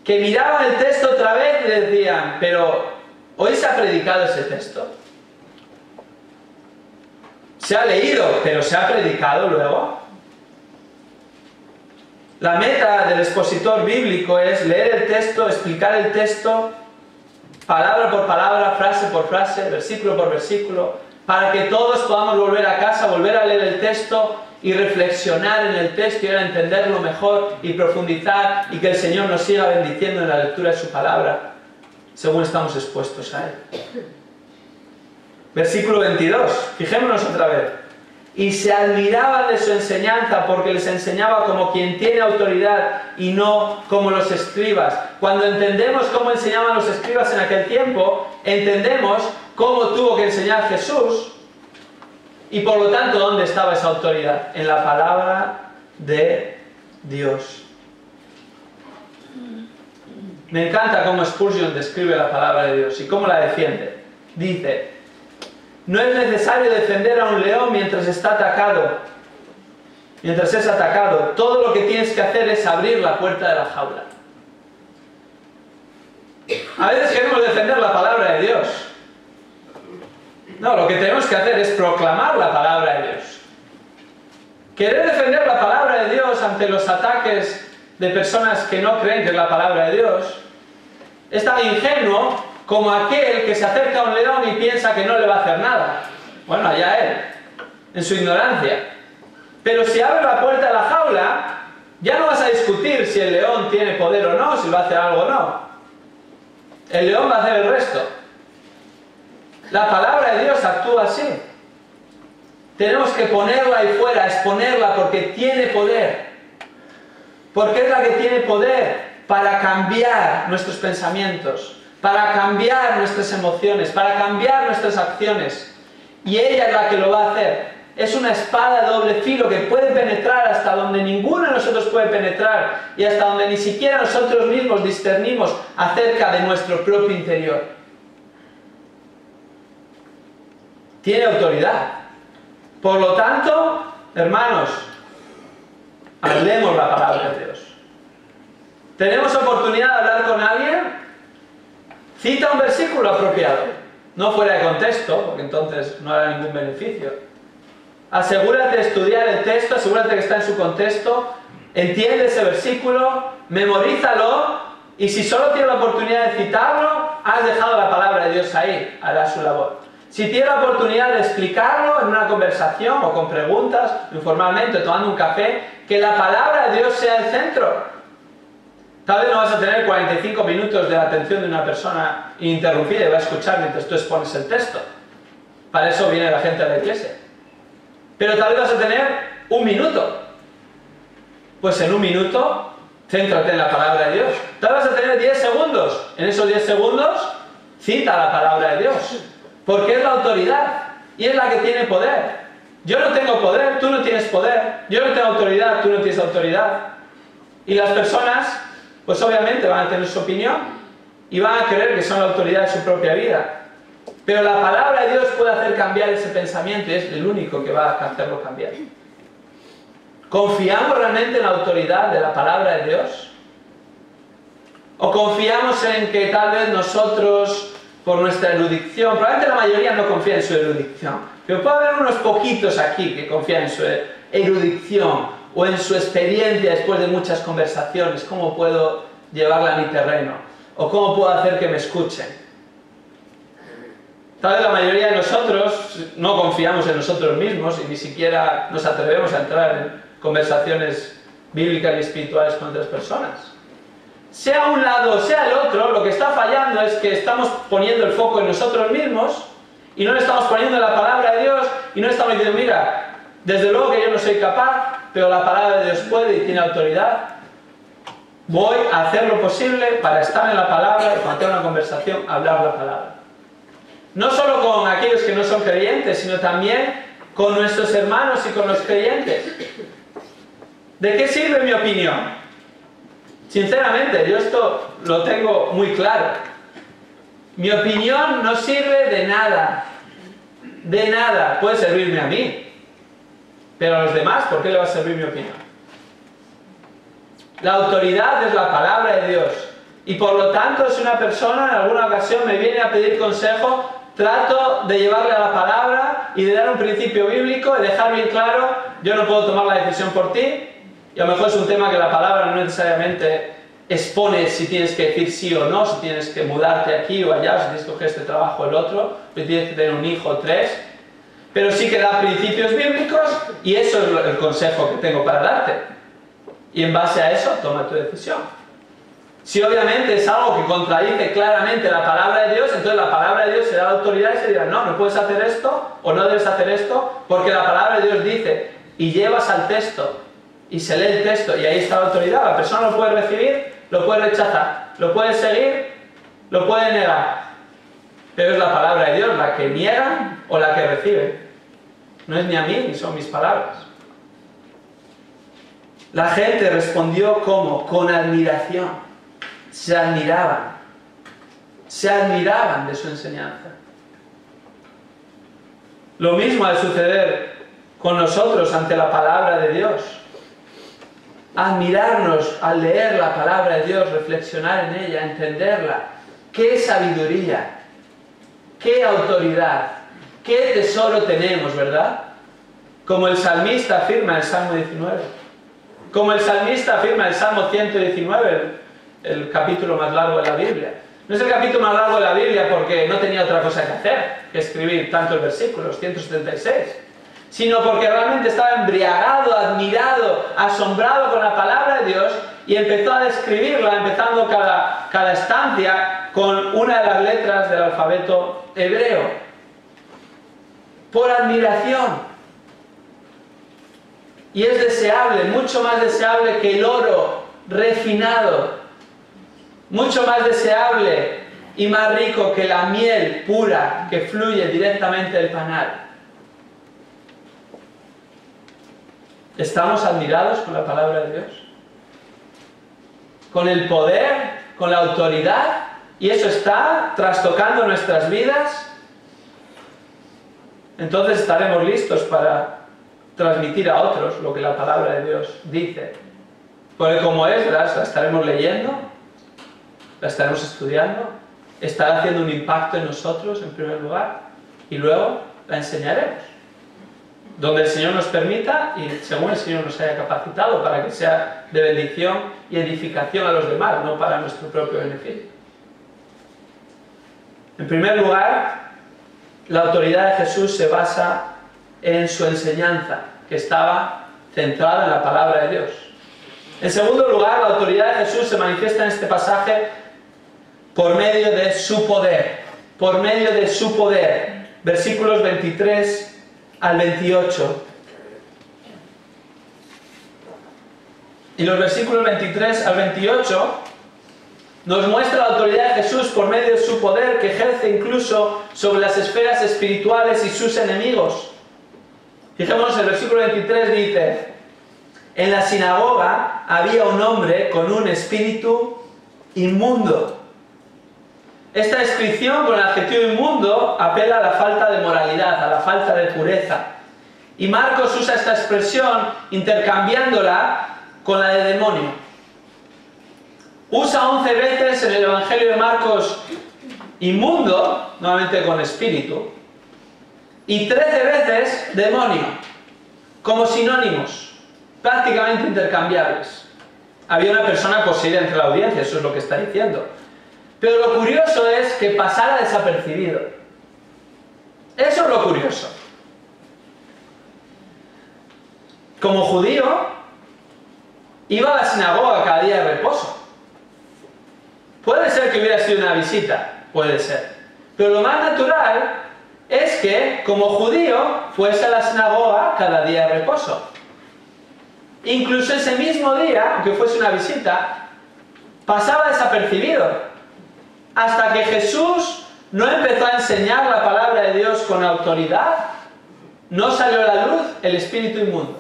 que miraban el texto otra vez y decían, pero ¿hoy se ha predicado ese texto? Se ha leído, pero ¿se ha predicado luego? La meta del expositor bíblico es leer el texto, explicar el texto, palabra por palabra, frase por frase, versículo por versículo, para que todos podamos volver a casa, volver a leer el texto y reflexionar en el texto y ahora entenderlo mejor y profundizar y que el Señor nos siga bendiciendo en la lectura de su palabra, según estamos expuestos a Él. Versículo 22, fijémonos otra vez. Y se admiraban de su enseñanza porque les enseñaba como quien tiene autoridad y no como los escribas. Cuando entendemos cómo enseñaban los escribas en aquel tiempo, entendemos cómo tuvo que enseñar Jesús y por lo tanto ¿dónde estaba esa autoridad? En la palabra de Dios. Me encanta cómo Spurgeon describe la palabra de Dios y cómo la defiende. Dice: no es necesario defender a un león mientras está atacado, mientras es atacado. Todo lo que tienes que hacer es abrir la puerta de la jaula. A veces queremos defender la palabra de Dios. No, lo que tenemos que hacer es proclamar la palabra de Dios. Querer defender la palabra de Dios ante los ataques de personas que no creen que es la palabra de Dios, es tan ingenuo como aquel que se acerca a un león y piensa que no le va a hacer nada. Bueno, allá él, en su ignorancia. Pero si abre la puerta de la jaula, ya no vas a discutir si el león tiene poder o no, si va a hacer algo o no. El león va a hacer el resto. La palabra de Dios actúa así. Tenemos que ponerla ahí fuera, exponerla, porque tiene poder. Porque es la que tiene poder para cambiar nuestros pensamientos, para cambiar nuestras emociones, para cambiar nuestras acciones. Y ella es la que lo va a hacer. Es una espada de doble filo que puede penetrar hasta donde ninguno de nosotros puede penetrar y hasta donde ni siquiera nosotros mismos discernimos acerca de nuestro propio interior. Tiene autoridad. Por lo tanto, hermanos, hablemos la palabra de Dios. ¿Tenemos oportunidad de hablar con alguien? Cita un versículo apropiado. No fuera de contexto, porque entonces no hará ningún beneficio. Asegúrate de estudiar el texto, asegúrate que está en su contexto, entiende ese versículo, memorízalo, y si solo tienes la oportunidad de citarlo, has dejado la palabra de Dios ahí, hará su labor. Si tienes la oportunidad de explicarlo en una conversación o con preguntas, informalmente, tomando un café, que la palabra de Dios sea el centro. Tal vez no vas a tener 45 minutos de la atención de una persona ininterrumpida y va a escuchar mientras tú expones el texto. Para eso viene la gente de la iglesia. Pero tal vez vas a tener un minuto. Pues en un minuto, céntrate en la palabra de Dios. Tal vez vas a tener 10 segundos. En esos 10 segundos, cita la palabra de Dios. Porque es la autoridad. Y es la que tiene poder. Yo no tengo poder, tú no tienes poder. Yo no tengo autoridad, tú no tienes autoridad. Y las personas, pues obviamente van a tener su opinión. Y van a creer que son la autoridad de su propia vida. Pero la palabra de Dios puede hacer cambiar ese pensamiento y es el único que va a hacerlo cambiar. ¿Confiamos realmente en la autoridad de la palabra de Dios? ¿O confiamos en que tal vez nosotros, por nuestra erudición, probablemente la mayoría no confía en su erudición, pero puede haber unos poquitos aquí que confían en su erudición o en su experiencia después de muchas conversaciones, cómo puedo llevarla a mi terreno o cómo puedo hacer que me escuchen? Tal vez la mayoría de nosotros no confiamos en nosotros mismos y ni siquiera nos atrevemos a entrar en conversaciones bíblicas y espirituales con otras personas. Sea un lado o sea el otro, lo que está fallando es que estamos poniendo el foco en nosotros mismos y no le estamos poniendo en la palabra de Dios y no estamos diciendo, mira, desde luego que yo no soy capaz, pero la palabra de Dios puede y tiene autoridad. Voy a hacer lo posible para estar en la palabra y cuando tenga una conversación, hablar la palabra. No solo con aquellos que no son creyentes, sino también con nuestros hermanos y con los creyentes. ¿De qué sirve mi opinión? Sinceramente, yo esto lo tengo muy claro. Mi opinión no sirve de nada. De nada. Puede servirme a mí. Pero a los demás, ¿por qué le va a servir mi opinión? La autoridad es la palabra de Dios. Y por lo tanto, si una persona en alguna ocasión me viene a pedir consejo, trato de llevarle a la palabra y de dar un principio bíblico y dejar bien claro, yo no puedo tomar la decisión por ti, y a lo mejor es un tema que la palabra no necesariamente expone si tienes que decir sí o no, si tienes que mudarte aquí o allá, si tienes que coger este trabajo o el otro, si tienes que tener un hijo o 3, pero sí que da principios bíblicos y eso es el consejo que tengo para darte. Y en base a eso, toma tu decisión. Si obviamente es algo que contradice claramente la palabra de Dios, entonces la palabra de Dios será la autoridad y se dirá, no, no puedes hacer esto o no debes hacer esto, porque la palabra de Dios dice, y llevas al texto, y se lee el texto, y ahí está la autoridad. La persona lo puede recibir, lo puede rechazar, lo puede seguir, lo puede negar. Pero es la palabra de Dios la que niega o la que recibe. No es ni a mí, ni son mis palabras. La gente respondió ¿cómo? Con admiración. Se admiraban de su enseñanza. Lo mismo ha de suceder con nosotros ante la palabra de Dios. Admirarnos al leer la palabra de Dios, reflexionar en ella, entenderla. ¡Qué sabiduría! ¡Qué autoridad! ¡Qué tesoro tenemos!, ¿verdad? Como el salmista afirma en el Salmo 19. Como el salmista afirma en el Salmo 119, el capítulo más largo de la Biblia. No es el capítulo más largo de la Biblia porque no tenía otra cosa que hacer que escribir tantos versículos, 176, sino porque realmente estaba embriagado, admirado, asombrado con la palabra de Dios y empezó a describirla, empezando cada estancia con una de las letras del alfabeto hebreo. Por admiración. Y es deseable, mucho más deseable que el oro refinado, mucho más deseable y más rico que la miel pura que fluye directamente del panal. ¿Estamos admirados con la palabra de Dios? Con el poder, con la autoridad, y eso está trastocando nuestras vidas. Entonces estaremos listos para transmitir a otros lo que la palabra de Dios dice. Porque como Esdras la estaremos leyendo, la estaremos estudiando, estará haciendo un impacto en nosotros en primer lugar, y luego la enseñaremos. Donde el Señor nos permita y según el Señor nos haya capacitado para que sea de bendición y edificación a los demás, no para nuestro propio beneficio. En primer lugar, la autoridad de Jesús se basa en su enseñanza, que estaba centrada en la palabra de Dios. En segundo lugar, la autoridad de Jesús se manifiesta en este pasaje por medio de su poder. Por medio de su poder. Versículos 23 al 28. Y los versículos 23 al 28 nos muestra la autoridad de Jesús por medio de su poder que ejerce incluso sobre las esferas espirituales y sus enemigos. Fijémonos, el versículo 23 dice: en la sinagoga había un hombre con un espíritu inmundo. Esta descripción con el adjetivo inmundo apela a la falta de moralidad, a la falta de pureza. Y Marcos usa esta expresión intercambiándola con la de demonio. Usa 11 veces en el Evangelio de Marcos inmundo, nuevamente con espíritu, y 13 veces demonio, como sinónimos, prácticamente intercambiables. Había una persona poseída entre la audiencia, eso es lo que está diciendo. Pero lo curioso es que pasara desapercibido. Eso es lo curioso. Como judío, iba a la sinagoga cada día de reposo. Puede ser que hubiera sido una visita, puede ser. Pero lo más natural es que, como judío, fuese a la sinagoga cada día de reposo. Incluso ese mismo día, aunque fuese una visita, pasaba desapercibido. Hasta que Jesús no empezó a enseñar la palabra de Dios con autoridad, no salió a la luz el espíritu inmundo.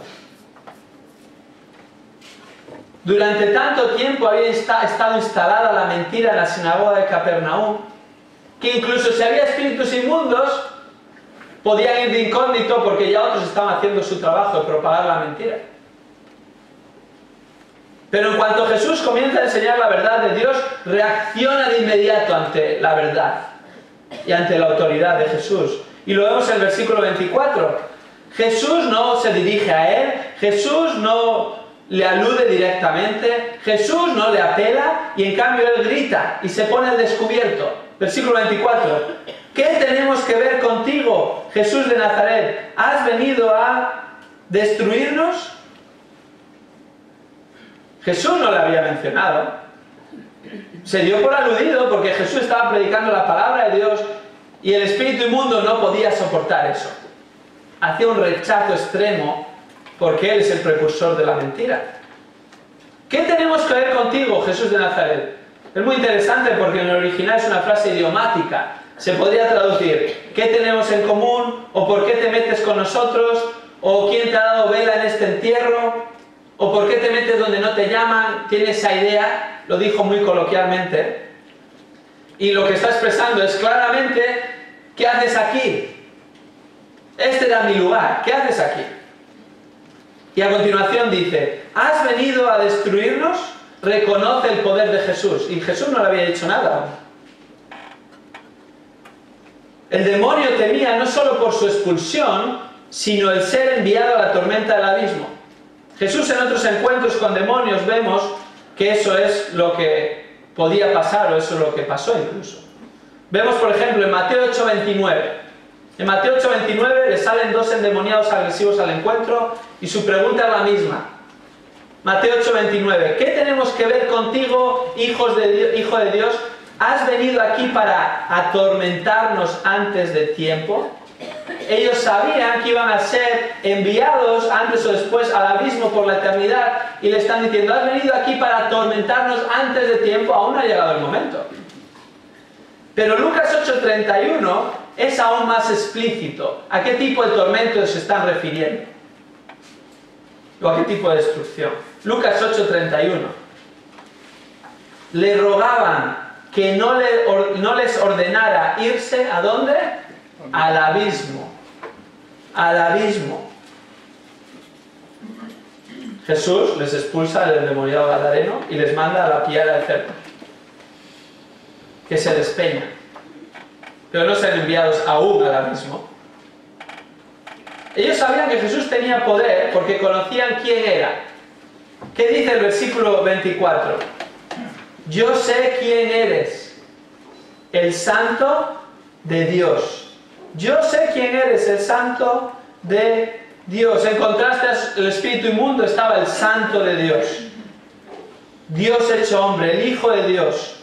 Durante tanto tiempo había estado instalada la mentira en la sinagoga de Capernaum, que incluso si había espíritus inmundos, podían ir de incógnito porque ya otros estaban haciendo su trabajo de propagar la mentira. Pero en cuanto Jesús comienza a enseñar la verdad de Dios, reacciona de inmediato ante la verdad y ante la autoridad de Jesús. Y lo vemos en el versículo 24. Jesús no se dirige a él, Jesús no le alude directamente, Jesús no le apela, y en cambio él grita y se pone al descubierto. Versículo 24. ¿Qué tenemos que ver contigo, Jesús de Nazaret? ¿Has venido a destruirnos? Jesús no le había mencionado. Se dio por aludido porque Jesús estaba predicando la palabra de Dios y el espíritu inmundo no podía soportar eso. Hacía un rechazo extremo porque él es el precursor de la mentira. ¿Qué tenemos que ver contigo, Jesús de Nazaret? Es muy interesante porque en el original es una frase idiomática. Se podría traducir: ¿qué tenemos en común? ¿O por qué te metes con nosotros? ¿O quién te ha dado vela en este entierro? ¿O por qué te metes donde no te llaman? Tiene esa idea, lo dijo muy coloquialmente. Y lo que está expresando es claramente: ¿qué haces aquí? Este era mi lugar, ¿qué haces aquí? Y a continuación dice: ¿has venido a destruirnos? Reconoce el poder de Jesús. Y Jesús no le había dicho nada. El demonio temía no solo por su expulsión, sino el ser enviado a la tormenta del abismo. Jesús en otros encuentros con demonios vemos que eso es lo que podía pasar, o eso es lo que pasó incluso. Vemos, por ejemplo, en Mateo 8:29. En Mateo 8:29 le salen dos endemoniados agresivos al encuentro y su pregunta es la misma. Mateo 8:29. ¿Qué tenemos que ver contigo, hijo de Dios? ¿Has venido aquí para atormentarnos antes de tiempo? Ellos sabían que iban a ser enviados antes o después al abismo por la eternidad y le están diciendo, has venido aquí para atormentarnos antes de tiempo, aún no ha llegado el momento. Pero Lucas 8:31 es aún más explícito. ¿A qué tipo de tormento se están refiriendo? ¿O a qué tipo de destrucción? Lucas 8:31. Le rogaban que no les ordenara irse, ¿a dónde? Al abismo. Al abismo. Jesús les expulsa del endemoniado gadareno y les manda a la piara de cerdo, que se despeña. Pero no sean enviados aún al abismo. Ellos sabían que Jesús tenía poder porque conocían quién era. ¿Qué dice el versículo 24? Yo sé quién eres, el Santo de Dios. Yo sé quién eres, el Santo de Dios. En contraste al espíritu inmundo estaba el Santo de Dios. Dios hecho hombre, el Hijo de Dios.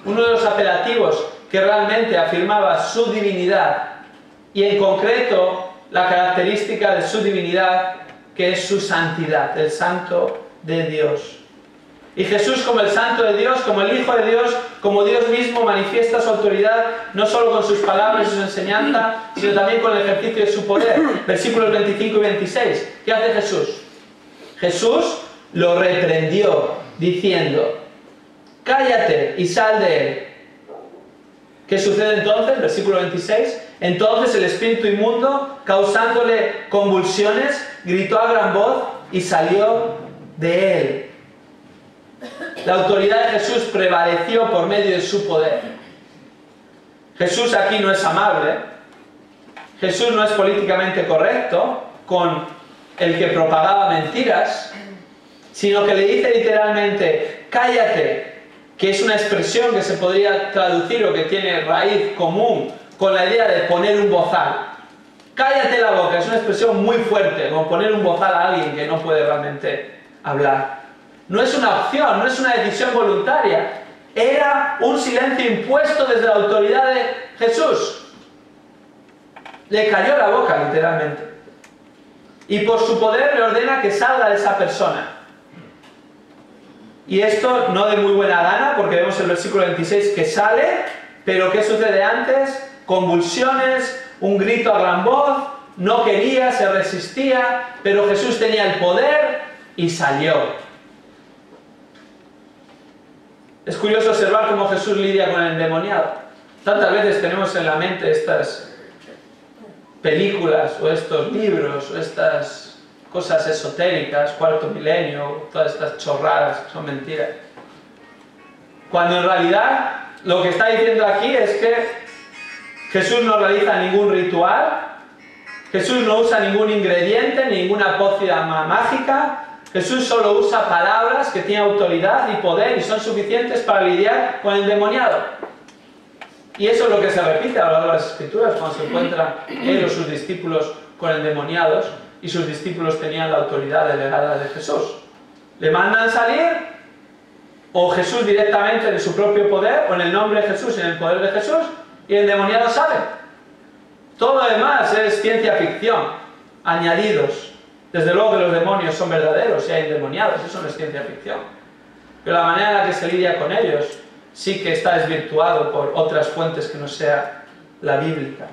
Uno de los apelativos que realmente afirmaba su divinidad y en concreto la característica de su divinidad que es su santidad, el Santo de Dios. Y Jesús, como el Santo de Dios, como el Hijo de Dios, como Dios mismo, manifiesta su autoridad no solo con sus palabras y su enseñanza, sino también con el ejercicio de su poder. Versículos 25 y 26. ¿Qué hace Jesús? Jesús lo reprendió diciendo, cállate y sal de él. ¿Qué sucede entonces? Versículo 26. Entonces el espíritu inmundo, causándole convulsiones, gritó a gran voz y salió de él. La autoridad de Jesús prevaleció por medio de su poder. Jesús aquí no es amable. Jesús no es políticamente correcto con el que propagaba mentiras, sino que le dice literalmente, cállate, que es una expresión que se podría traducir o que tiene raíz común con la idea de poner un bozal. Cállate la boca, es una expresión muy fuerte, como poner un bozal a alguien que no puede realmente hablar. No es una opción, no es una decisión voluntaria. Era un silencio impuesto desde la autoridad de Jesús. Le cayó la boca, literalmente. Y por su poder le ordena que salga de esa persona. Y esto no de muy buena gana, porque vemos en el versículo 26 que sale, pero ¿qué sucede antes? Convulsiones, un grito a gran voz, no quería, se resistía, pero Jesús tenía el poder y salió. Es curioso observar cómo Jesús lidia con el endemoniado. Tantas veces tenemos en la mente estas películas o estos libros o estas cosas esotéricas, cuarto milenio, todas estas chorradas que son mentiras. Cuando en realidad lo que está diciendo aquí es que Jesús no realiza ningún ritual, Jesús no usa ningún ingrediente, ninguna pócima mágica. Jesús solo usa palabras que tienen autoridad y poder y son suficientes para lidiar con el endemoniado. Y eso es lo que se repite a lo largo de las Escrituras cuando se encuentran él o sus discípulos con endemoniados y sus discípulos tenían la autoridad delegada de Jesús. Le mandan salir o Jesús directamente en su propio poder o en el nombre de Jesús y en el poder de Jesús y el endemoniado sale. Todo lo demás es ciencia ficción, añadidos. Desde luego que los demonios son verdaderos y hay endemoniados, eso no es ciencia ficción. Pero la manera en la que se lidia con ellos sí que está desvirtuado por otras fuentes que no sea la bíblica.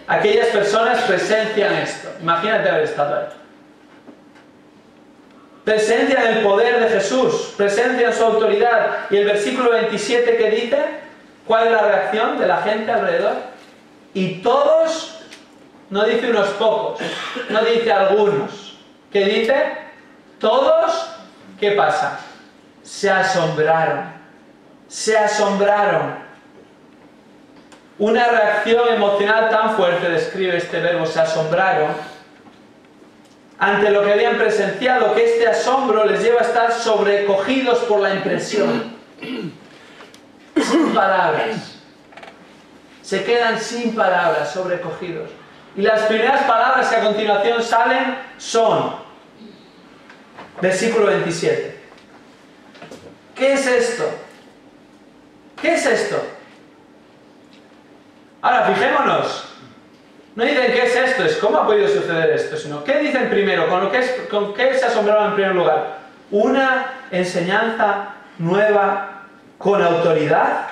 Aquellas personas presencian esto. Imagínate haber estado ahí. Presencian el poder de Jesús, presencian su autoridad. Y el versículo 27 que dice, ¿cuál es la reacción de la gente alrededor? Y todos... No dice unos pocos, no dice algunos. ¿Qué dice? Todos, ¿qué pasa? Se asombraron. Se asombraron. Una reacción emocional tan fuerte, describe este verbo, se asombraron, ante lo que habían presenciado, que este asombro les lleva a estar sobrecogidos por la impresión. Sin palabras. Se quedan sin palabras, sobrecogidos. Y las primeras palabras que a continuación salen son, versículo 27. ¿Qué es esto? ¿Qué es esto? Ahora, fijémonos. No dicen qué es esto, es cómo ha podido suceder esto, sino qué dicen primero, con qué se asombraron en primer lugar. Una enseñanza nueva con autoridad.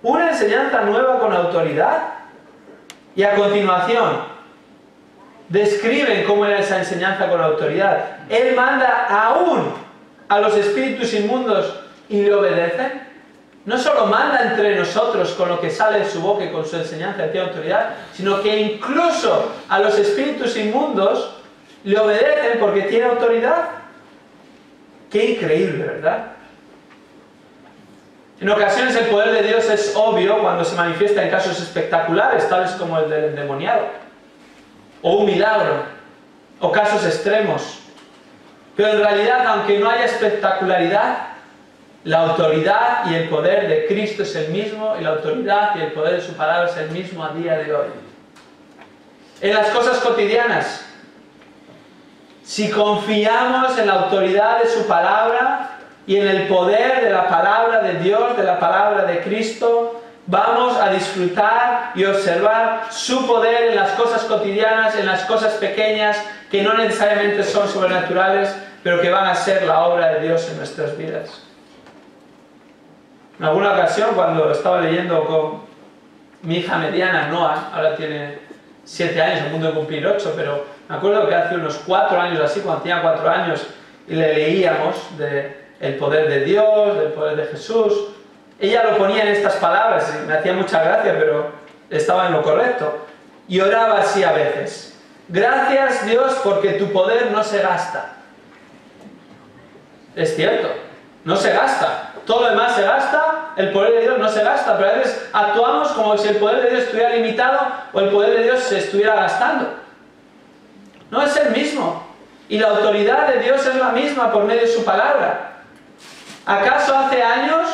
Una enseñanza nueva con autoridad. Y a continuación, describen cómo era esa enseñanza con autoridad. Él manda aún a los espíritus inmundos y le obedecen. No solo manda entre nosotros con lo que sale de su boca y con su enseñanza y tiene autoridad, sino que incluso a los espíritus inmundos le obedecen porque tiene autoridad. Qué increíble, ¿verdad? En ocasiones el poder de Dios es obvio cuando se manifiesta en casos espectaculares, tales como el del endemoniado, o un milagro, o casos extremos. Pero en realidad, aunque no haya espectacularidad, la autoridad y el poder de Cristo es el mismo, y la autoridad y el poder de su palabra es el mismo a día de hoy. En las cosas cotidianas, si confiamos en la autoridad de su palabra y en el poder de la palabra de Dios, de la palabra de Cristo, vamos a disfrutar y observar su poder en las cosas cotidianas, en las cosas pequeñas, que no necesariamente son sobrenaturales, pero que van a ser la obra de Dios en nuestras vidas. En alguna ocasión, cuando estaba leyendo con mi hija mediana, Noah, ahora tiene 7 años, a punto de cumplir 8, pero me acuerdo que hace unos 4 años así, cuando tenía 4 años, y le leíamos del poder de Dios, del poder de Jesús. Ella lo ponía en estas palabras, y me hacía mucha gracia, pero estaba en lo correcto. Y oraba así a veces: gracias Dios porque tu poder no se gasta. Es cierto, no se gasta. Todo lo demás se gasta, el poder de Dios no se gasta, pero a veces actuamos como si el poder de Dios estuviera limitado o el poder de Dios se estuviera gastando. No, es el mismo. Y la autoridad de Dios es la misma por medio de su palabra. ¿Acaso hace años,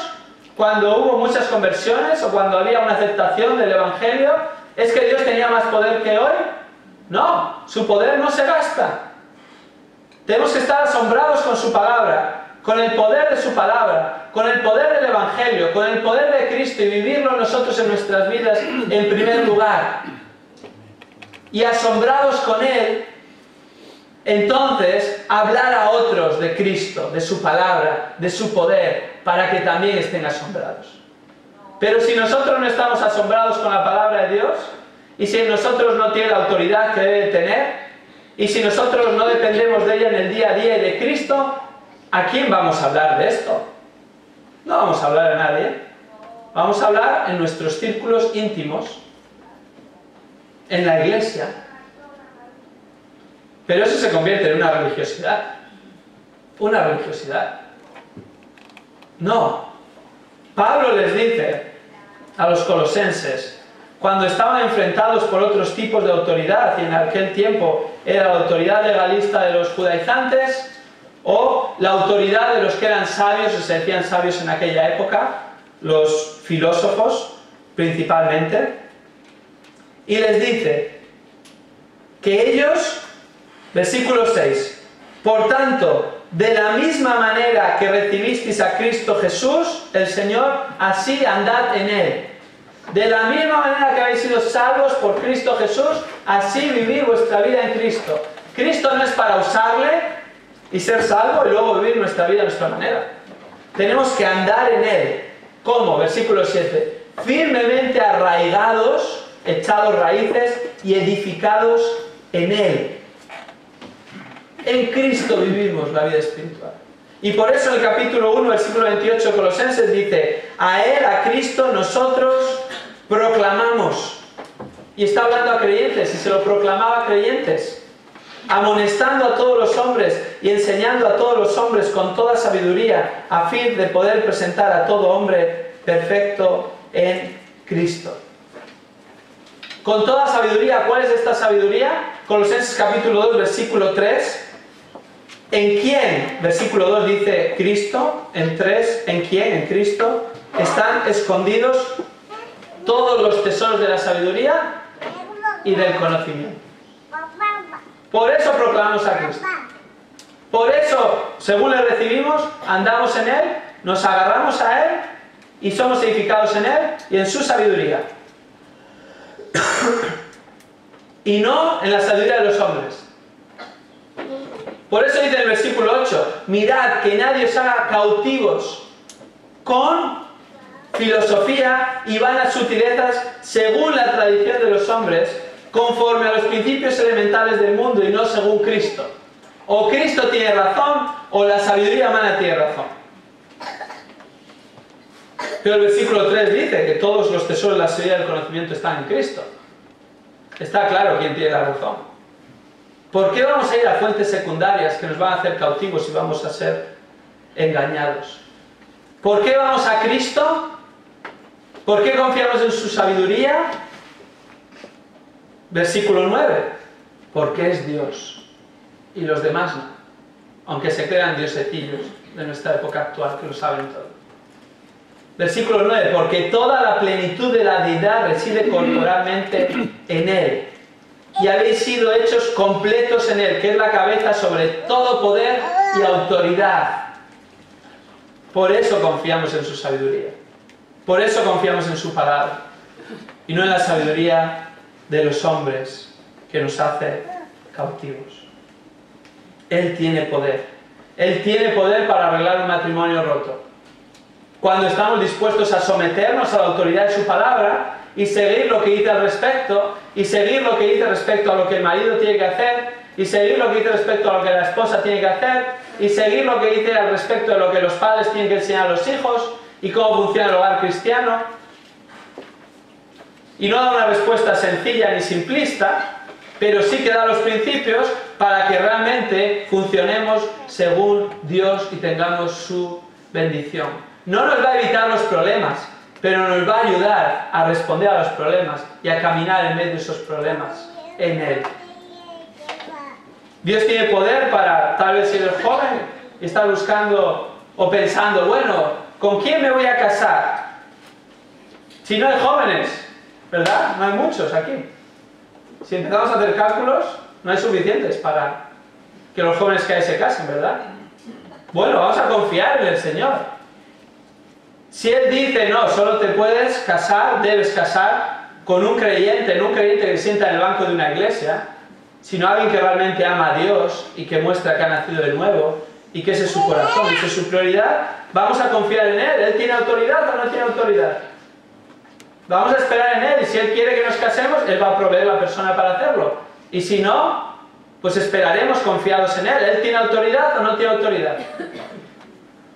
cuando hubo muchas conversiones o cuando había una aceptación del Evangelio, es que Dios tenía más poder que hoy? No, su poder no se gasta. Tenemos que estar asombrados con su palabra, con el poder de su palabra, con el poder del Evangelio, con el poder de Cristo, y vivirlo nosotros en nuestras vidas en primer lugar. Y asombrados con Él, entonces hablar a otros de Cristo, de su palabra, de su poder, para que también estén asombrados. Pero si nosotros no estamos asombrados con la palabra de Dios, y si en nosotros no tiene la autoridad que debe tener, y si nosotros no dependemos de ella en el día a día y de Cristo, ¿a quién vamos a hablar de esto? No vamos a hablar a nadie. Vamos a hablar en nuestros círculos íntimos, en la iglesia. Pero eso se convierte en una religiosidad. Una religiosidad. No. Pablo les dice a los colosenses, cuando estaban enfrentados por otros tipos de autoridad, y en aquel tiempo era la autoridad legalista de los judaizantes, o la autoridad de los que eran sabios, o se decían sabios en aquella época, los filósofos principalmente, y les dice que ellos, versículo 6, por tanto, de la misma manera que recibisteis a Cristo Jesús, el Señor, así andad en Él. De la misma manera que habéis sido salvos por Cristo Jesús, así vivid vuestra vida en Cristo. Cristo no es para usarle y ser salvo y luego vivir nuestra vida a nuestra manera. Tenemos que andar en Él. ¿Cómo? Versículo 7. Firmemente arraigados, echados raíces y edificados en Él. En Cristo vivimos la vida espiritual. Y por eso en el capítulo 1, versículo 28 de Colosenses dice: a Él, a Cristo, nosotros proclamamos. Y está hablando a creyentes, y se lo proclamaba a creyentes, amonestando a todos los hombres y enseñando a todos los hombres con toda sabiduría, a fin de poder presentar a todo hombre perfecto en Cristo. con toda sabiduría. ¿Cuál es esta sabiduría? Colosenses capítulo 2, versículo 3. ¿En quién? Versículo 2 dice Cristo. En 3, ¿en quién? En Cristo están escondidos todos los tesoros de la sabiduría y del conocimiento. Por eso proclamamos a Cristo. Por eso, según le recibimos, andamos en Él, nos agarramos a Él y somos edificados en Él y en su sabiduría. Y no en la sabiduría de los hombres. Por eso dice el versículo 8, mirad que nadie os haga cautivos con filosofía y vanas sutilezas según la tradición de los hombres, conforme a los principios elementales del mundo y no según Cristo. O Cristo tiene razón o la sabiduría humana tiene razón. Pero el versículo 3 dice que todos los tesoros de la sabiduría y del conocimiento están en Cristo. Está claro quién tiene la razón. ¿Por qué vamos a ir a fuentes secundarias que nos van a hacer cautivos y vamos a ser engañados? ¿Por qué vamos a Cristo? ¿Por qué confiamos en su sabiduría? Versículo 9. Porque es Dios y los demás no. Aunque se crean diosecillos de nuestra época actual que lo saben todo. Versículo 9. Porque toda la plenitud de la deidad reside corporalmente en Él. Y habéis sido hechos completos en Él, que es la cabeza sobre todo poder y autoridad. Por eso confiamos en su sabiduría. Por eso confiamos en su palabra. Y no en la sabiduría de los hombres que nos hace cautivos. Él tiene poder. Él tiene poder para arreglar un matrimonio roto. Cuando estamos dispuestos a someternos a la autoridad de su palabra y seguir lo que dice al respecto, y seguir lo que dice respecto a lo que el marido tiene que hacer, y seguir lo que dice respecto a lo que la esposa tiene que hacer, y seguir lo que dice al respecto de lo que los padres tienen que enseñar a los hijos, y cómo funciona el hogar cristiano, y no da una respuesta sencilla ni simplista, pero sí que da los principios para que realmente funcionemos según Dios y tengamos su bendición. No nos va a evitar los problemas, pero nos va a ayudar a responder a los problemas y a caminar en medio de esos problemas en Él. Dios tiene poder para, tal vez si eres joven y estás buscando o pensando, bueno, ¿con quién me voy a casar? Si no hay jóvenes, ¿verdad? No hay muchos aquí. Si empezamos a hacer cálculos, no hay suficientes para que los jóvenes que hay se casen, ¿verdad? Bueno, vamos a confiar en el Señor. Si Él dice, no, solo te puedes casar, debes casar con un creyente, no un creyente que se sienta en el banco de una iglesia, sino alguien que realmente ama a Dios y que muestra que ha nacido de nuevo y que ese es su corazón y esa es su prioridad, vamos a confiar en Él. ¿Él tiene autoridad o no tiene autoridad? Vamos a esperar en Él y si Él quiere que nos casemos, Él va a proveer la persona para hacerlo. Y si no, pues esperaremos confiados en Él. ¿Él tiene autoridad o no tiene autoridad?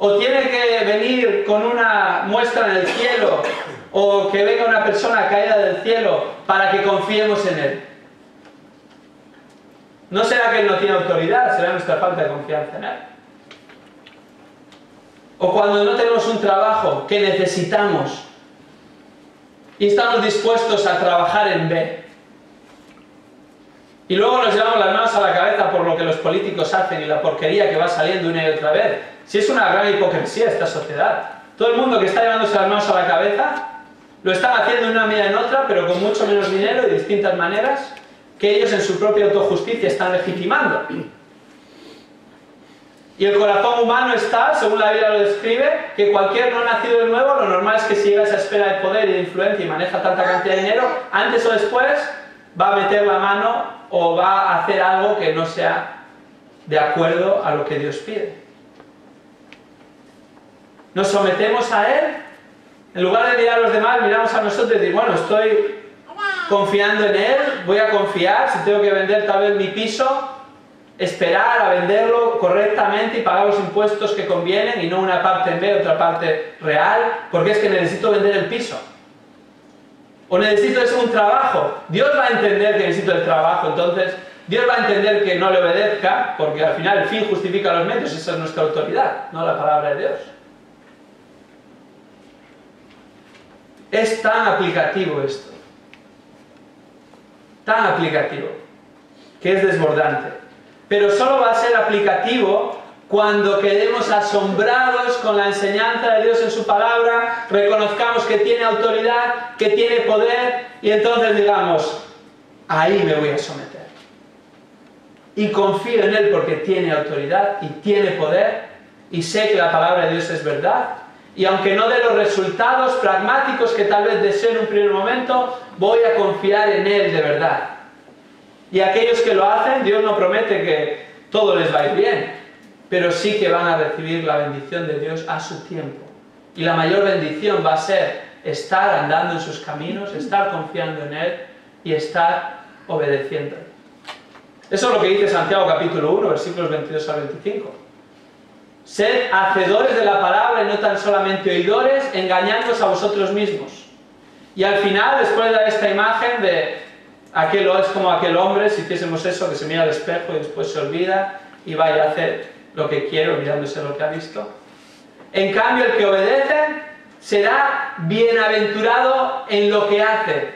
O tiene que venir con una muestra en el cielo, o que venga una persona caída del cielo para que confiemos en Él. ¿No será que Él no tiene autoridad? Será nuestra falta de confianza en Él. O cuando no tenemos un trabajo que necesitamos y estamos dispuestos a trabajar en B. Y luego nos llevamos las manos a la cabeza por lo que los políticos hacen y la porquería que va saliendo una y otra vez. Si es una gran hipocresía esta sociedad. Todo el mundo que está llevándose las manos a la cabeza lo están haciendo de una manera en otra, pero con mucho menos dinero y de distintas maneras que ellos en su propia autojusticia están legitimando. Y el corazón humano está, según la Biblia lo describe, que cualquier no nacido de nuevo, lo normal es que si llega a esa esfera de poder y de influencia y maneja tanta cantidad de dinero, antes o después va a meter la mano o va a hacer algo que no sea de acuerdo a lo que Dios pide. Nos sometemos a Él, en lugar de mirar a los demás, miramos a nosotros y decir, bueno, estoy confiando en Él, voy a confiar, si tengo que vender tal vez mi piso, esperar a venderlo correctamente y pagar los impuestos que convienen y no una parte en B, otra parte real, porque es que necesito vender el piso. O necesito un trabajo. Dios va a entender que necesito el trabajo, entonces Dios va a entender que no le obedezca, porque al final el fin justifica los medios, esa es nuestra autoridad, no la palabra de Dios. Es tan aplicativo esto. tan aplicativo, que es desbordante. Pero solo va a ser aplicativo cuando quedemos asombrados con la enseñanza de Dios en su palabra, reconozcamos que tiene autoridad, que tiene poder, y entonces digamos, ahí me voy a someter. Y confío en Él porque tiene autoridad y tiene poder, y sé que la palabra de Dios es verdad, y aunque no dé los resultados pragmáticos que tal vez deseo en un primer momento, voy a confiar en Él de verdad. Y aquellos que lo hacen, Dios no promete que todo les va a ir bien, pero sí que van a recibir la bendición de Dios a su tiempo. Y la mayor bendición va a ser estar andando en sus caminos, estar confiando en Él y estar obedeciendo. Eso es lo que dice Santiago capítulo 1, versículos 22 al 25. Sed hacedores de la palabra y no tan solamente oidores, engañándoos a vosotros mismos. Y al final, después de dar esta imagen de es como aquel hombre, si hiciésemos eso, que se mira al espejo y después se olvida y vaya a hacer lo que quiere, olvidándose de lo que ha visto. En cambio, el que obedece será bienaventurado en lo que hace.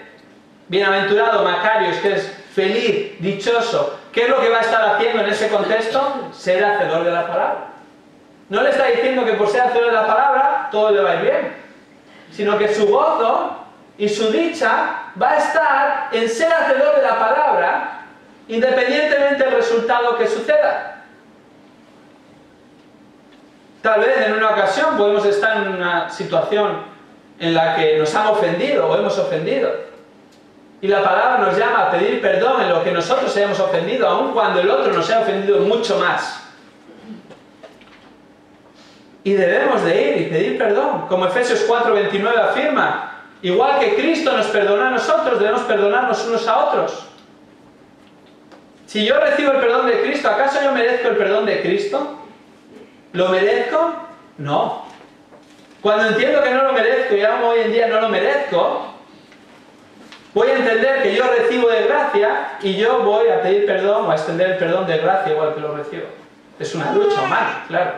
Bienaventurado, Macarios, que es feliz, dichoso. ¿Qué es lo que va a estar haciendo en ese contexto? Ser hacedor de la palabra. No le está diciendo que por ser hacedor de la palabra todo le va a ir bien, sino que su gozo y su dicha va a estar en ser hacedor de la palabra, independientemente del resultado que suceda. Tal vez en una ocasión podemos estar en una situación en la que nos han ofendido o hemos ofendido. Y la palabra nos llama a pedir perdón en lo que nosotros hayamos ofendido, aun cuando el otro nos haya ofendido mucho más. Y debemos de ir y pedir perdón. Como Efesios 4:29 afirma, igual que Cristo nos perdonó a nosotros, debemos perdonarnos unos a otros. Si yo recibo el perdón de Cristo, ¿acaso yo merezco el perdón de Cristo? ¿Lo merezco? No. Cuando entiendo que no lo merezco y aún hoy en día no lo merezco, voy a entender que yo recibo de gracia y yo voy a pedir perdón o a extender el perdón de gracia igual que lo recibo. Es una lucha humana, claro.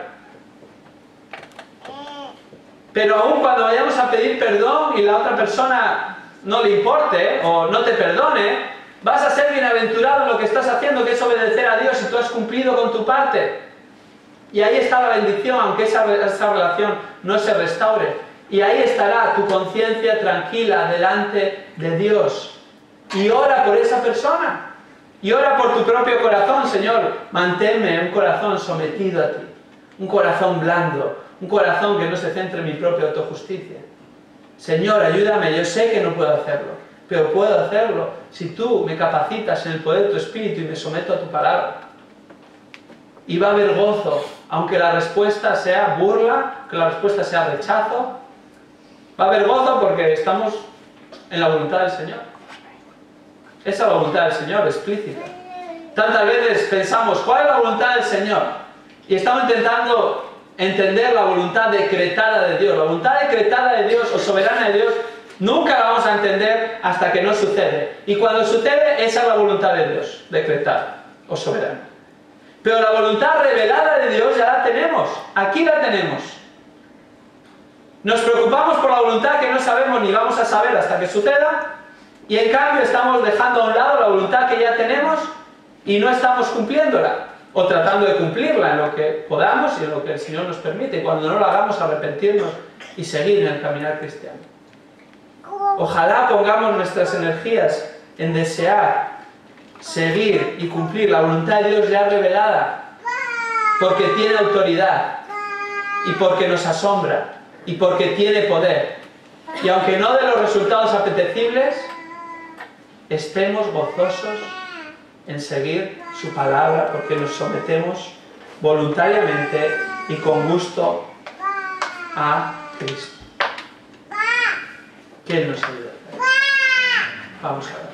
Pero aún cuando vayamos a pedir perdón y la otra persona no le importe o no te perdone, vas a ser bienaventurado en lo que estás haciendo, que es obedecer a Dios y tú has cumplido con tu parte. Y ahí está la bendición, aunque esa relación no se restaure. Y ahí estará tu conciencia tranquila delante de Dios. Y ora por esa persona. Y ora por tu propio corazón, Señor. Manténme un corazón sometido a ti. Un corazón blando. Un corazón que no se centre en mi propia autojusticia. Señor, ayúdame. Yo sé que no puedo hacerlo. Pero puedo hacerlo si tú me capacitas en el poder de tu Espíritu y me someto a tu palabra. Y va a haber gozo, aunque la respuesta sea burla, que la respuesta sea rechazo. Va a haber gozo porque estamos en la voluntad del Señor. Esa es la voluntad del Señor, explícita. Tantas veces pensamos, ¿cuál es la voluntad del Señor? Y estamos intentando entender la voluntad decretada de Dios. La voluntad decretada de Dios o soberana de Dios nunca la vamos a entender hasta que no sucede. Y cuando sucede, esa es la voluntad de Dios, decretada o soberana. Pero la voluntad revelada de Dios ya la tenemos. Aquí la tenemos. Nos preocupamos por la voluntad que no sabemos ni vamos a saber hasta que suceda. Y en cambio estamos dejando a un lado la voluntad que ya tenemos y no estamos cumpliéndola. O tratando de cumplirla en lo que podamos y en lo que el Señor nos permite. Y cuando no lo hagamos, arrepentirnos y seguir en el caminar cristiano. Ojalá pongamos nuestras energías en desear seguir y cumplir la voluntad de Dios ya revelada, porque tiene autoridad y porque nos asombra y porque tiene poder, y aunque no dé los resultados apetecibles, estemos gozosos en seguir su palabra porque nos sometemos voluntariamente y con gusto a Cristo. Que Él nos ayude. Vamos a ver.